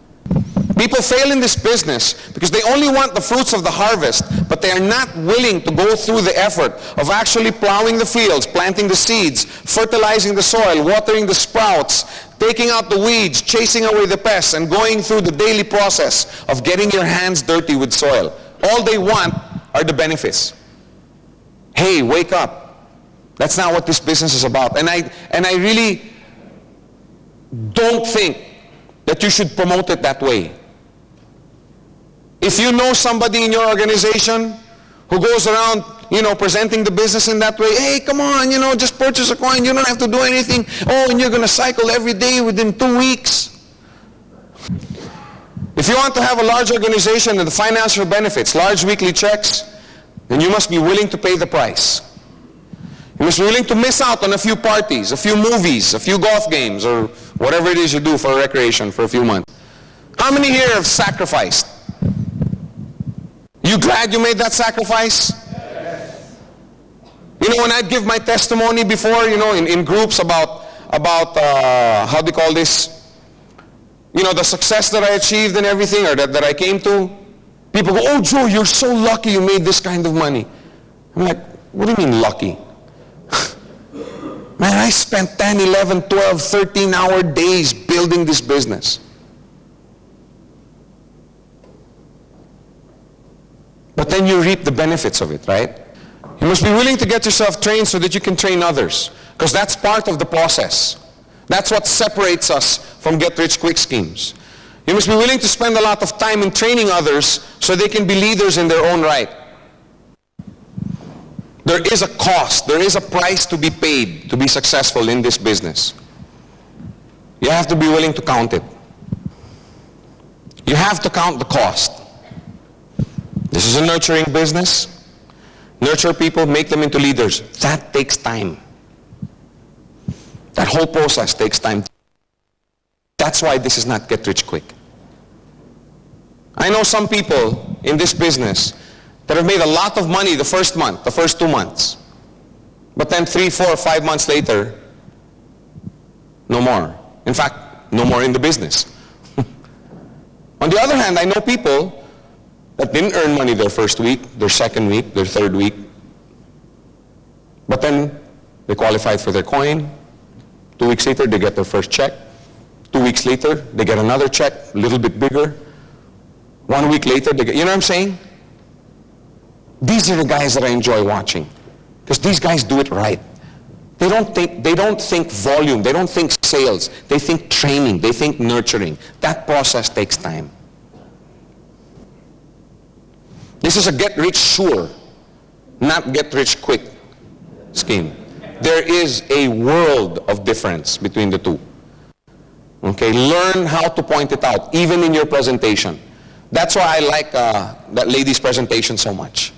People fail in this business because they only want the fruits of the harvest, but they are not willing to go through the effort of actually plowing the fields, planting the seeds, fertilizing the soil, watering the sprouts, taking out the weeds, chasing away the pests, and going through the daily process of getting your hands dirty with soil. All they want are the benefits. Hey, wake up. That's not what this business is about. And I really don't think that you should promote it that way. If you know somebody in your organization who goes around, presenting the business in that way, hey, come on, just purchase a coin, you don't have to do anything. Oh, and you're going to cycle every day within 2 weeks. If you want to have a large organization and the financial benefits, large weekly checks, then you must be willing to pay the price. You must be willing to miss out on a few parties, a few movies, a few golf games, or whatever it is you do for recreation for a few months. How many here have sacrificed? You glad you made that sacrifice? Yes. When I'd give my testimony before, in groups about how do you call this? The success that I achieved and everything, or that I came to, people go, oh, Joe, you're so lucky you made this kind of money. I'm like, what do you mean lucky? Man, I spent 10, 11, 12, 13-hour days building this business. But then you reap the benefits of it, right? You must be willing to get yourself trained so that you can train others, because that's part of the process. That's what separates us from get-rich-quick schemes. You must be willing to spend a lot of time in training others so they can be leaders in their own right. There is a cost, there is a price to be paid to be successful in this business. You have to be willing to count it. You have to count the cost. This is a nurturing business. Nurture people, make them into leaders. That takes time. That whole process takes time. That's why this is not get rich quick. I know some people in this business that have made a lot of money the first month, the first 2 months. But then 3, 4, 5 months later, no more. In fact, no more in the business. On the other hand, I know people that didn't earn money their first week, their second week, their third week. But then they qualified for their coin. 2 weeks later, they get their first check. 2 weeks later, they get another check, a little bit bigger. 1 week later, they get, you know what I'm saying? These are the guys that I enjoy watching, because these guys do it right. They don't think volume, they don't think sales, they think training, they think nurturing. That process takes time. This is a get-rich-sure, not get-rich-quick scheme. There is a world of difference between the two. Okay, learn how to point it out, even in your presentation. That's why I like that lady's presentation so much.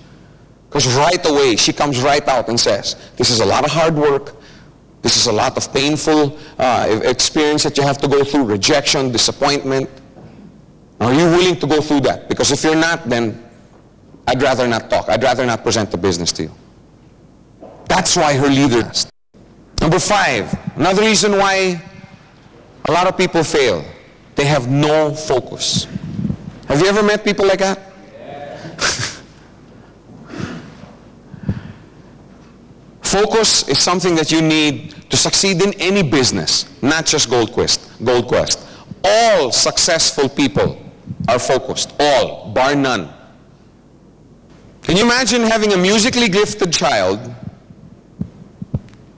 Because right away, she comes right out and says, this is a lot of hard work, this is a lot of painful experience that you have to go through, rejection, disappointment. Are you willing to go through that? Because if you're not, then I'd rather not talk. I'd rather not present the business to you. That's why her leader asked. Number 5, another reason why a lot of people fail. They have no focus. Have you ever met people like that? Yes. Focus is something that you need to succeed in any business, not just Gold Quest. All successful people are focused. All, bar none. Can you imagine having a musically gifted child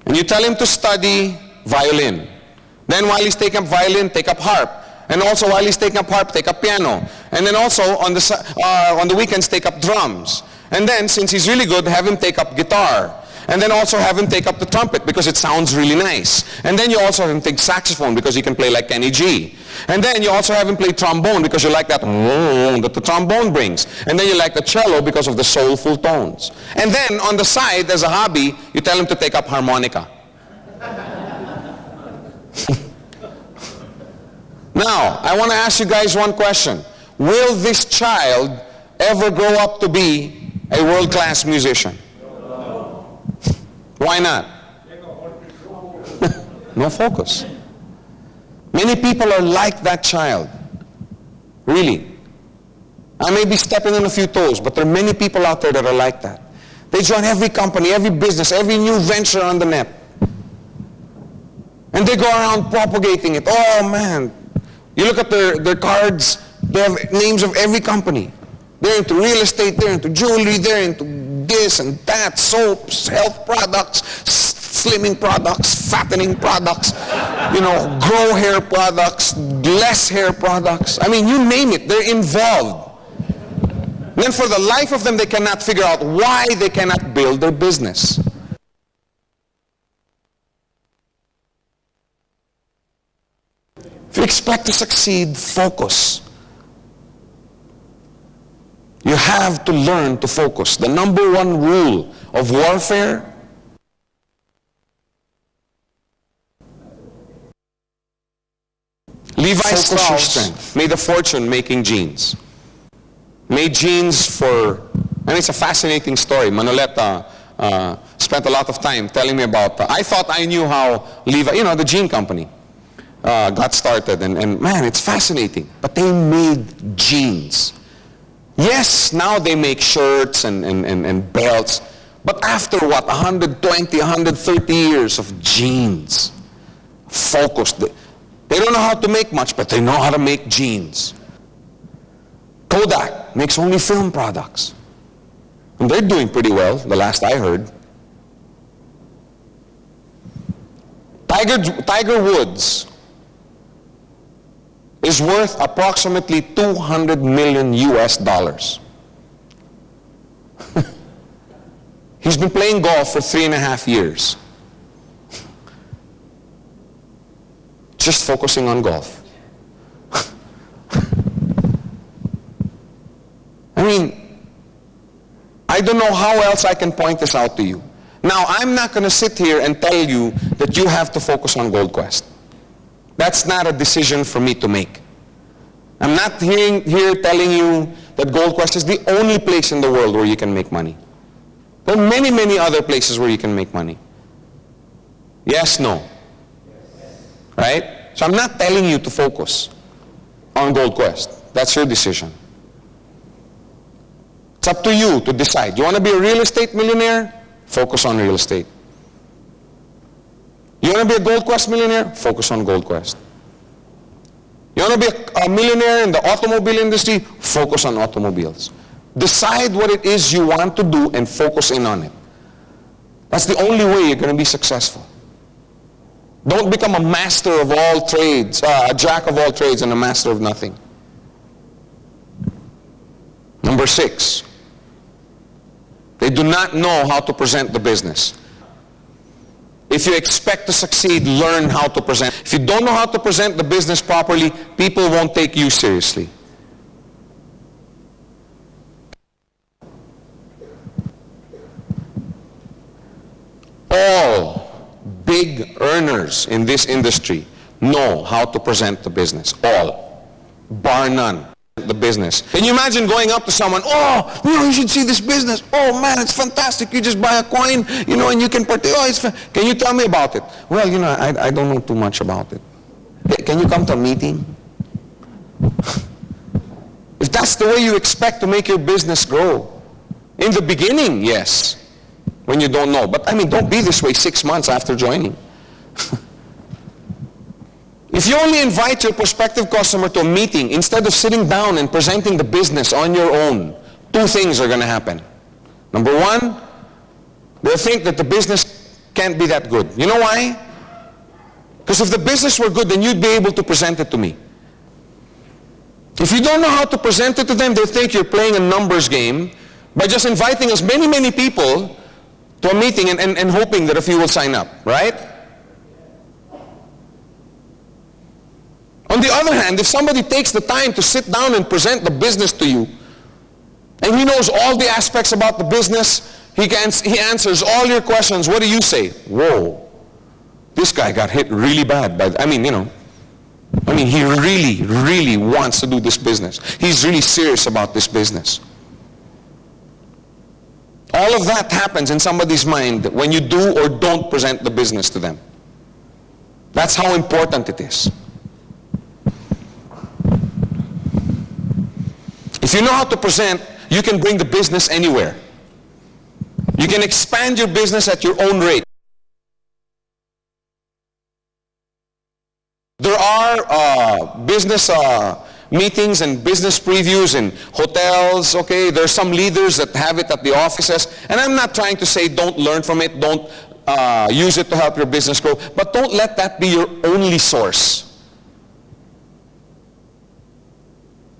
and you tell him to study violin? Then while he's taking up violin, take up harp. And also while he's taking up harp, take up piano. And then also on the weekends, take up drums. And then since he's really good, have him take up guitar. And then also have him take up the trumpet because it sounds really nice. And then you also have him take saxophone because he can play like Kenny G. And then you also have him play trombone because you like that that the trombone brings. And then you like the cello because of the soulful tones. And then on the side, as a hobby, you tell him to take up harmonica. Now, I want to ask you guys one question. Will this child ever grow up to be a world-class musician? Why not? No focus. Many people are like that child. Really. I may be stepping on a few toes, but there are many people out there that are like that. They join every company, every business, every new venture on the net. And they go around propagating it. Oh man. You look at their cards, they have names of every company. They're into real estate, they're into jewelry, they're into this and that, soaps, health products, slimming products, fattening products, grow hair products, less hair products. I mean, you name it, they're involved. Then for the life of them, they cannot figure out why they cannot build their business. If you expect to succeed, focus. You have to learn to focus. The number one rule of warfare Levi Strauss made a fortune making jeans. Made jeans for, and it's a fascinating story. Manoleta spent a lot of time telling me about, I thought I knew how Levi, the jean company, got started. And man, it's fascinating. But they made jeans. Yes, now they make shirts and belts. But after what, 120, 130 years of jeans, focused. They don't know how to make much, but they know how to make jeans. Kodak makes only film products. And they're doing pretty well, the last I heard. Tiger Woods is worth approximately $200 million US. He's been playing golf for 3.5 years. Just focusing on golf. I mean, I don't know how else I can point this out to you. Now, I'm not going to sit here and tell you that you have to focus on Gold Quest. That's not a decision for me to make. I'm not here telling you that Gold Quest is the only place in the world where you can make money. There are many, many other places where you can make money. Yes, no. Right? So I'm not telling you to focus on Gold Quest. That's your decision. It's up to you to decide. You want to be a real estate millionaire? Focus on real estate. You want to be a Gold Quest millionaire? Focus on Gold Quest. You want to be a millionaire in the automobile industry? Focus on automobiles. Decide what it is you want to do and focus in on it. That's the only way you're going to be successful. Don't become a master of all trades, a jack of all trades and a master of nothing. Number 6, they do not know how to present the business. If you expect to succeed, learn how to present. If you don't know how to present the business properly, people won't take you seriously. All big earners in this industry know how to present the business. All. Bar none. The business. Can you imagine going up to someone, oh, you should see this business. Oh man, it's fantastic. You just buy a coin, and you can partake. Oh, it's can you tell me about it? Well, I don't know too much about it. Hey, can you come to a meeting? If that's the way you expect to make your business grow, in the beginning, yes. When you don't know. But don't be this way 6 months after joining. If you only invite your prospective customer to a meeting instead of sitting down and presenting the business on your own, 2 things are going to happen. Number 1, they'll think that the business can't be that good. You know why? Because if the business were good, then you'd be able to present it to me. If you don't know how to present it to them, they'll think you're playing a numbers game by just inviting as many people to a meeting and hoping that a few will sign up, right? On the other hand, if somebody takes the time to sit down and present the business to you, and he knows all the aspects about the business, he answers all your questions, what do you say? Whoa, this guy got hit really bad by, he really wants to do this business. He's really serious about this business. All of that happens in somebody's mind when you do or don't present the business to them. That's how important it is. If you know how to present, you can bring the business anywhere. You can expand your business at your own rate. There are business meetings and business previews in hotels, okay? There are some leaders that have it at the offices. And I'm not trying to say don't learn from it, don't use it to help your business grow, but don't let that be your only source.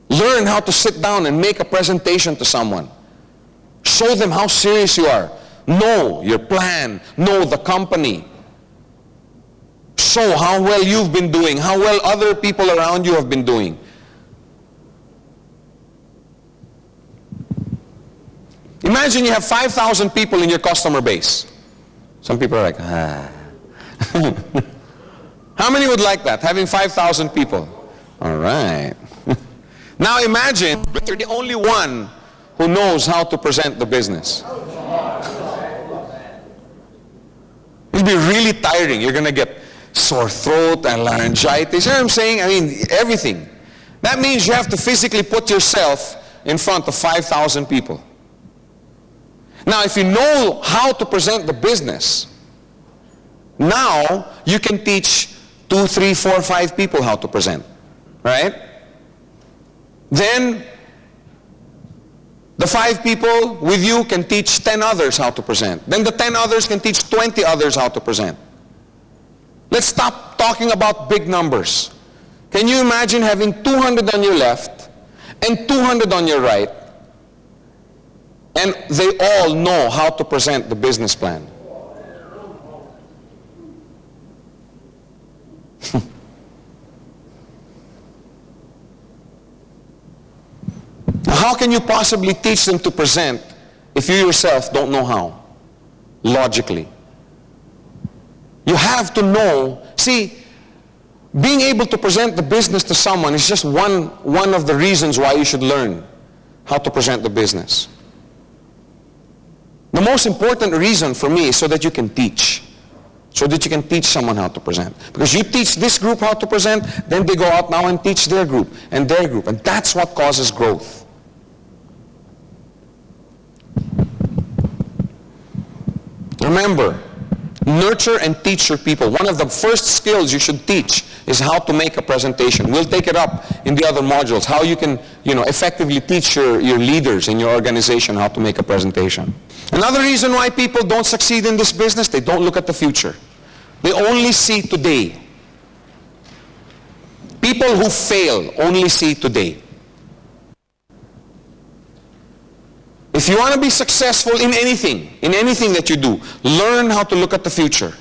Learn how to sit down and make a presentation to someone. Show them how serious you are. Know your plan. Know the company. Show how well you've been doing, how well other people around you have been doing. Imagine you have 5,000 people in your customer base. Some people are like, ah. How many would like that, having 5,000 people? All right. Now imagine that you're the only one who knows how to present the business. It'll be really tiring. You're going to get sore throat and laryngitis. You know what I'm saying? I mean, everything. That means you have to physically put yourself in front of 5,000 people. Now, if you know how to present the business, now you can teach 2, 3, 4, 5 people how to present, right? Then the 5 people with you can teach 10 others how to present. Then the 10 others can teach 20 others how to present. Let's stop talking about big numbers. Can you imagine having 200 on your left and 200 on your right, and they all know how to present the business plan? How can you possibly teach them to present if you yourself don't know how? Logically. You have to know. See, being able to present the business to someone is just one of the reasons why you should learn how to present the business. The most important reason for me is so that you can teach. So that you can teach someone how to present. Because you teach this group how to present, then they go out now and teach their group and their group. And that's what causes growth. Remember, nurture and teach your people. One of the first skills you should teach is how to make a presentation. We'll take it up in the other modules, how you can, effectively teach your leaders in your organization how to make a presentation. Another reason why people don't succeed in this business, they don't look at the future. They only see today. People who fail only see today. If you want to be successful in anything that you do, learn how to look at the future.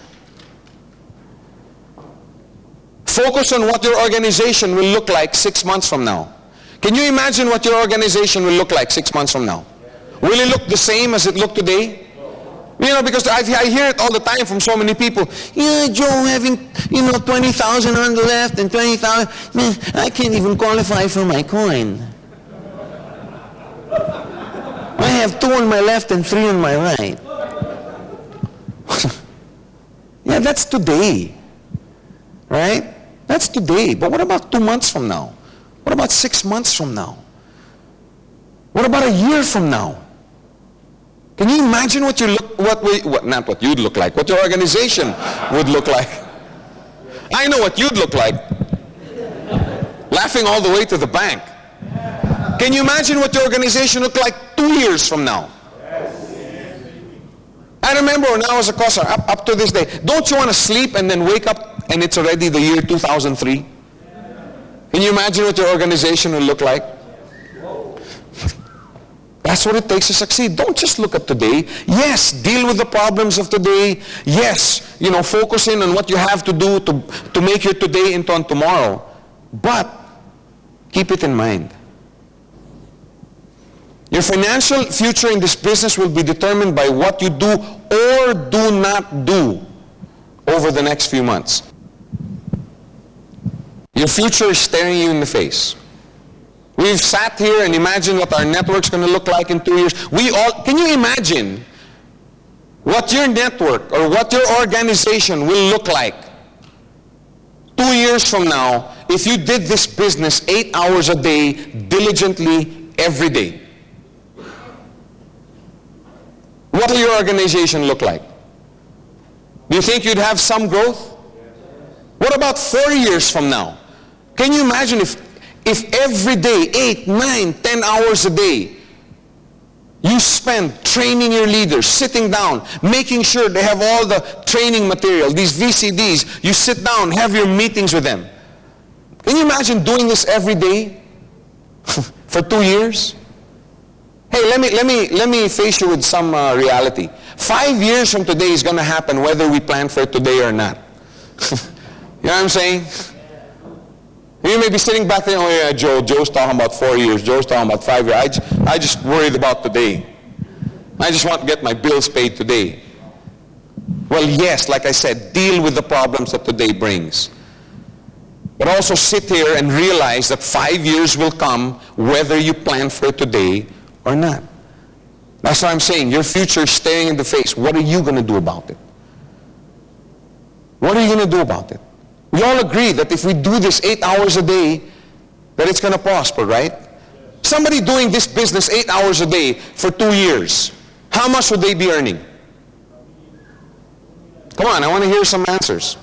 Focus on what your organization will look like 6 months from now. Can you imagine what your organization will look like 6 months from now? Will it look the same as it looked today? Because I hear it all the time from so many people. Yeah, Joe, having, 20,000 on the left and 20,000, man, I can't even qualify for my coin. I have 2 on my left and 3 on my right. Yeah, that's today. Right? That's today. But what about 2 months from now? What about 6 months from now? What about a year from now? Can you imagine what your organization would look like? I know what you'd look like. Laughing all the way to the bank. Can you imagine what your organization looked like 2 years from now? I remember when I was a COSAR, up to this day, don't you want to sleep and then wake up and it's already the year 2003? Can you imagine what your organization will look like? That's what it takes to succeed. Don't just look at today. Yes, deal with the problems of today. Yes, focus in on what you have to do to make your today into on tomorrow. But keep it in mind. Your financial future in this business will be determined by what you do or do not do over the next few months. Your future is staring you in the face. We've sat here and imagined what our network's going to look like in 2 years. Can you imagine what your network or what your organization will look like 2 years from now if you did this business 8 hours a day, diligently, every day? What will your organization look like? Do you think you'd have some growth? What about 4 years from now? Can you imagine if every day, 8, 9, 10 hours a day, you spend training your leaders, sitting down, making sure they have all the training material, these VCDs, you sit down, have your meetings with them. Can you imagine doing this every day For 2 years? Hey, let me face you with some reality. 5 years from today is going to happen whether we plan for it today or not. You know what I'm saying? You may be sitting back there, oh yeah, Joe's talking about 4 years, Joe's talking about 5 years. I just worried about today. I just want to get my bills paid today. Well, yes, like I said, deal with the problems that today brings. But also sit here and realize that 5 years will come whether you plan for it today or not. That's what I'm saying. Your future is staring in the face. What are you going to do about it? What are you going to do about it? We all agree that if we do this 8 hours a day, that it's going to prosper, right? Somebody doing this business 8 hours a day for 2 years, how much would they be earning? Come on, I want to hear some answers.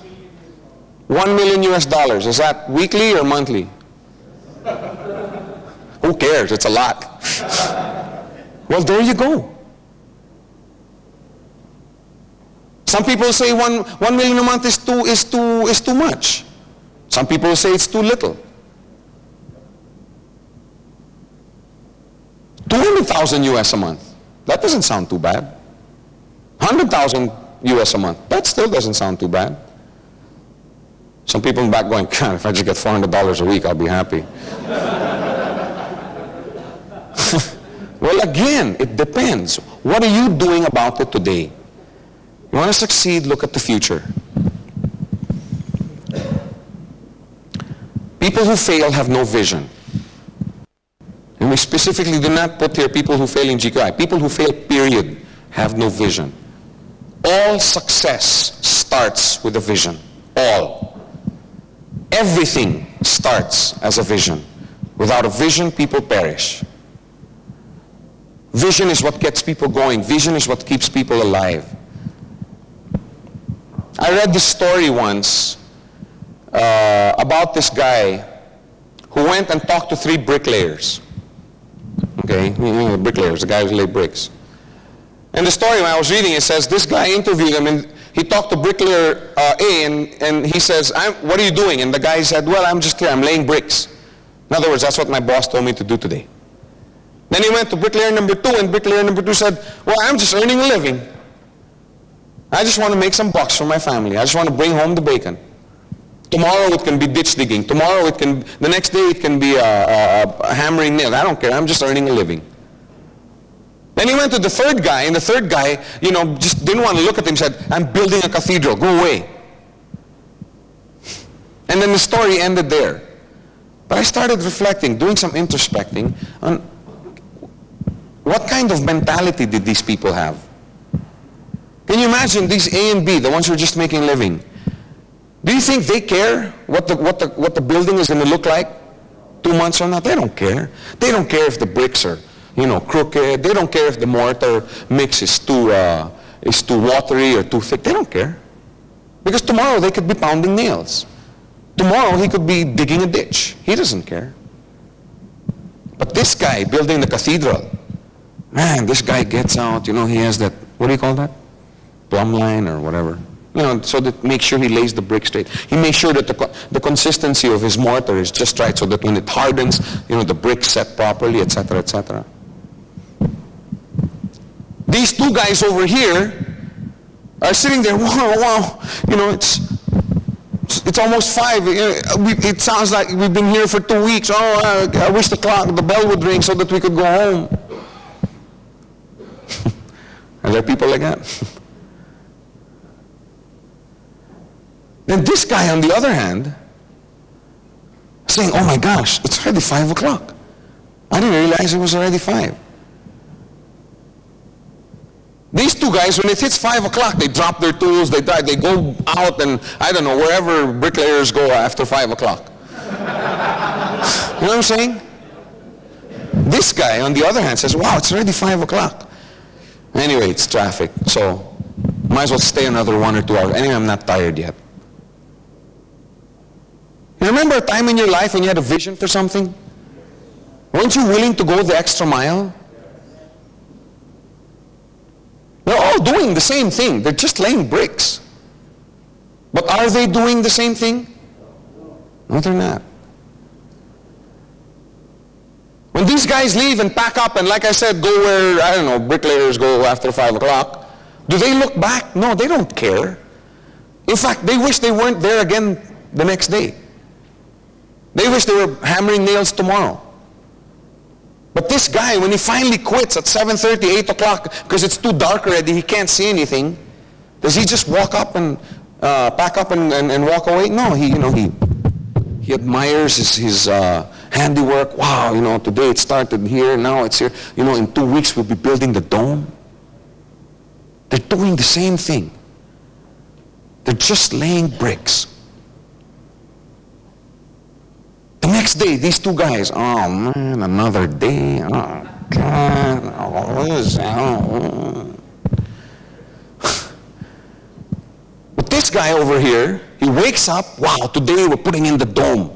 $1 million US. Is that weekly or monthly? Who cares? It's a lot. Well, there you go. Some people say 1 million a month is too much. Some people say it's too little. 200,000 US a month. That doesn't sound too bad. 100,000 US a month. That still doesn't sound too bad. Some people in the back going, God, if I just get $400 a week, I'll be happy. Well, again, it depends. What are you doing about it today? You want to succeed, look at the future. People who fail have no vision. And we specifically do not put here people who fail in GQI. People who fail, period, have no vision. All success starts with a vision. All. Everything starts as a vision. Without a vision, people perish. Vision is what gets people going. Vision is what keeps people alive. I read this story once about this guy who went and talked to 3 bricklayers. Okay, you know the bricklayers, the guy who laid bricks. And the story, when I was reading it, says this guy interviewed him, and he talked to bricklayer A, and he says, what are you doing? And the guy said, well, I'm just here, I'm laying bricks. In other words, that's what my boss told me to do today. Then he went to bricklayer number 2, and bricklayer number 2 said, well, I'm just earning a living. I just want to make some bucks for my family. I just want to bring home the bacon. Tomorrow it can be ditch digging. Tomorrow it can, the next day it can be hammering nails. I don't care, I'm just earning a living. Then he went to the 3rd guy, and the 3rd guy, just didn't want to look at him, said, I'm building a cathedral, go away. And then the story ended there. But I started reflecting, doing some introspecting on what kind of mentality did these people have? Can you imagine these A and B, the ones who are just making a living? Do you think they care what the building is going to look like 2 months from now? They don't care. They don't care if the bricks are, crooked. They don't care if the mortar mix is too watery or too thick. They don't care. Because tomorrow they could be pounding nails. Tomorrow he could be digging a ditch. He doesn't care. But this guy building the cathedral, man, this guy gets out, he has that, what do you call that? Plumb line or whatever. So that make sure he lays the brick straight. He makes sure that the consistency of his mortar is just right so that when it hardens, the brick's set properly, etc., etc. These 2 guys over here are sitting there, wow, it's almost 5. It sounds like we've been here for 2 weeks. Oh, I wish the bell would ring so that we could go home. Are there people like that? Then this guy, on the other hand, saying, oh my gosh, it's already 5 o'clock. I didn't realize it was already 5. These 2 guys, when it hits 5 o'clock, they drop their tools, they go out and, I don't know, wherever bricklayers go after 5 o'clock. You know what I'm saying? This guy, on the other hand, says, wow, it's already 5 o'clock. Anyway, it's traffic, so might as well stay another 1 or 2 hours. Anyway, I'm not tired yet. You remember a time in your life when you had a vision for something? Weren't you willing to go the extra mile? They're all doing the same thing. They're just laying bricks. But are they doing the same thing? No, they're not. When these guys leave and pack up and, like I said, go where, I don't know, bricklayers go after 5 o'clock, do they look back? No, they don't care. In fact, they wish they weren't there again the next day. They wish they were hammering nails tomorrow. But this guy, when he finally quits at 7:30, 8 o'clock, because it's too dark already, he can't see anything, does he just walk up and pack up and walk away? No, he admires his handiwork. Wow, today it started here, now it's here. In 2 weeks we'll be building the dome. They're doing the same thing. They're just laying bricks. The next day, these two guys, oh man, another day, oh God, what is that? But this guy over here, he wakes up, wow, today we're putting in the dome.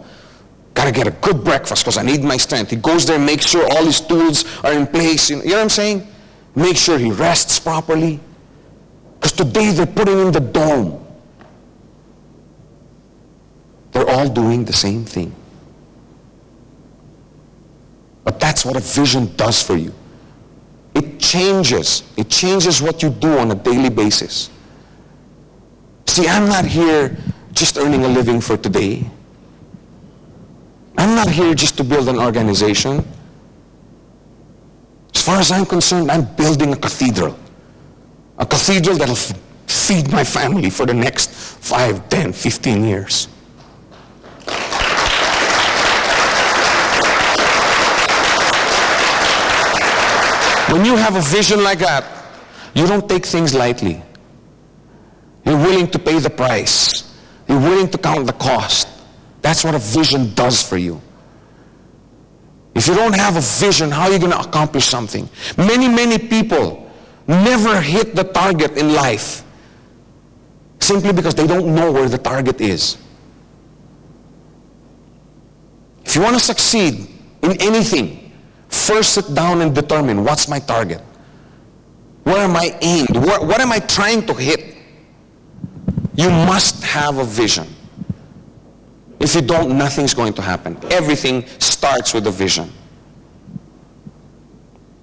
Gotta get a good breakfast because I need my strength. He goes there, makes sure all his tools are in place. You know what I'm saying? Make sure he rests properly. Because today they're putting in the dome. They're all doing the same thing. But that's what a vision does for you. It changes what you do on a daily basis. See, I'm not here just earning a living for today. I'm not here just to build an organization. As far as I'm concerned, I'm building a cathedral. A cathedral that'll feed my family for the next 5, 10, 15 years. When you have a vision like that, you don't take things lightly. You're willing to pay the price. You're willing to count the cost. That's what a vision does for you. If you don't have a vision, how are you going to accomplish something? Many people never hit the target in life simply because they don't know where the target is. If you want to succeed in anything, first sit down and determine, what's my target? Where am I aimed? What am I trying to hit? You must have a vision. If you don't, nothing's going to happen. Everything starts with a vision.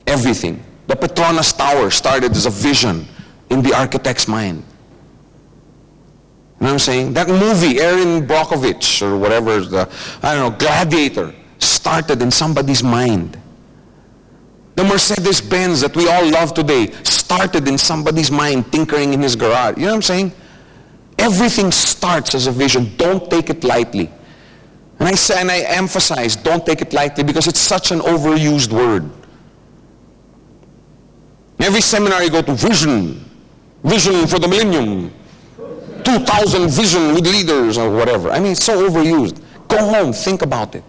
Everything. The Petronas Tower started as a vision in the architect's mind. You know what I'm saying? That movie, Erin Brockovich, or whatever, Gladiator, started in somebody's mind. The Mercedes-Benz that we all love today started in somebody's mind, tinkering in his garage. You know what I'm saying? Everything starts as a vision. Don't take it lightly. And I emphasize, don't take it lightly because it's such an overused word. Every seminar you go to, vision for the millennium, 2000 vision with leaders or whatever. I mean, it's so overused. Go home, think about it.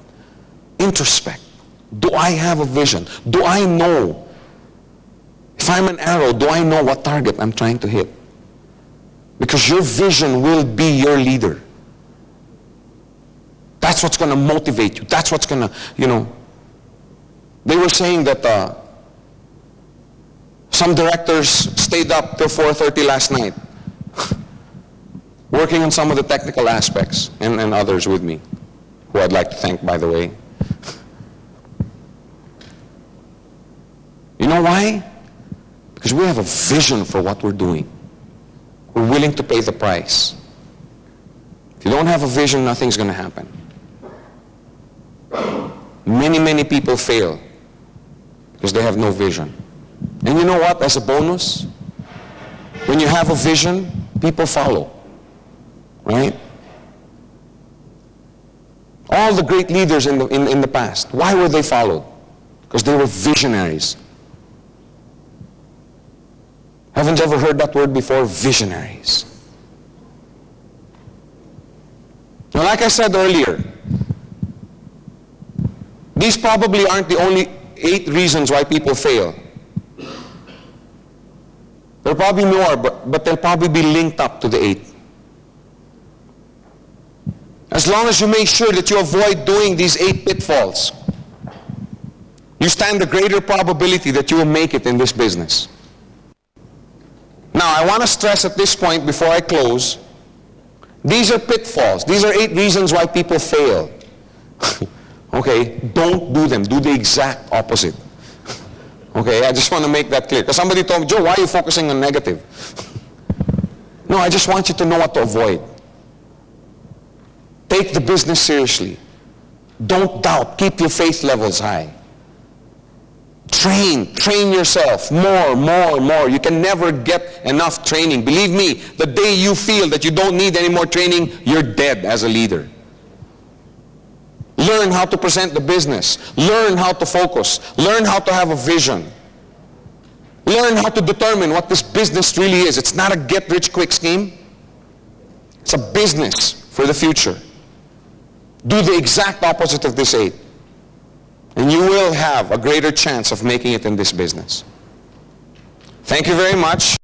Introspect. Do I have a vision? Do I know? If I'm an arrow, do I know what target I'm trying to hit? Because your vision will be your leader. That's what's going to motivate you. That's what's going to, They were saying that some directors stayed up till 4:30 last night working on some of the technical aspects, and others with me, who I'd like to thank, by the way. You know why? Because we have a vision for what we're doing. We're willing to pay the price. If you don't have a vision, nothing's going to happen. Many people fail because they have no vision. And you know what? As a bonus, when you have a vision, people follow. Right? All the great leaders in the past, why were they followed? Because they were visionaries. Haven't you ever heard that word before? Visionaries. Now, like I said earlier, these probably aren't the only 8 reasons why people fail. There are probably more, but they'll probably be linked up to the 8. As long as you make sure that you avoid doing these 8 pitfalls, you stand a greater probability that you will make it in this business. Now, I want to stress at this point before I close, these are pitfalls. These are 8 reasons why people fail. Okay? Don't do them. Do the exact opposite. Okay? I just want to make that clear. Because somebody told me, Joe, why are you focusing on negative? No, I just want you to know what to avoid. Take the business seriously. Don't doubt. Keep your faith levels high. Train yourself more. You can never get enough training. Believe me, the day you feel that you don't need any more training, you're dead as a leader. Learn how to present the business. Learn how to focus. Learn how to have a vision. Learn how to determine what this business really is. It's not a get-rich-quick scheme. It's a business for the future. Do the exact opposite of this 8. And you will have a greater chance of making it in this business. Thank you very much.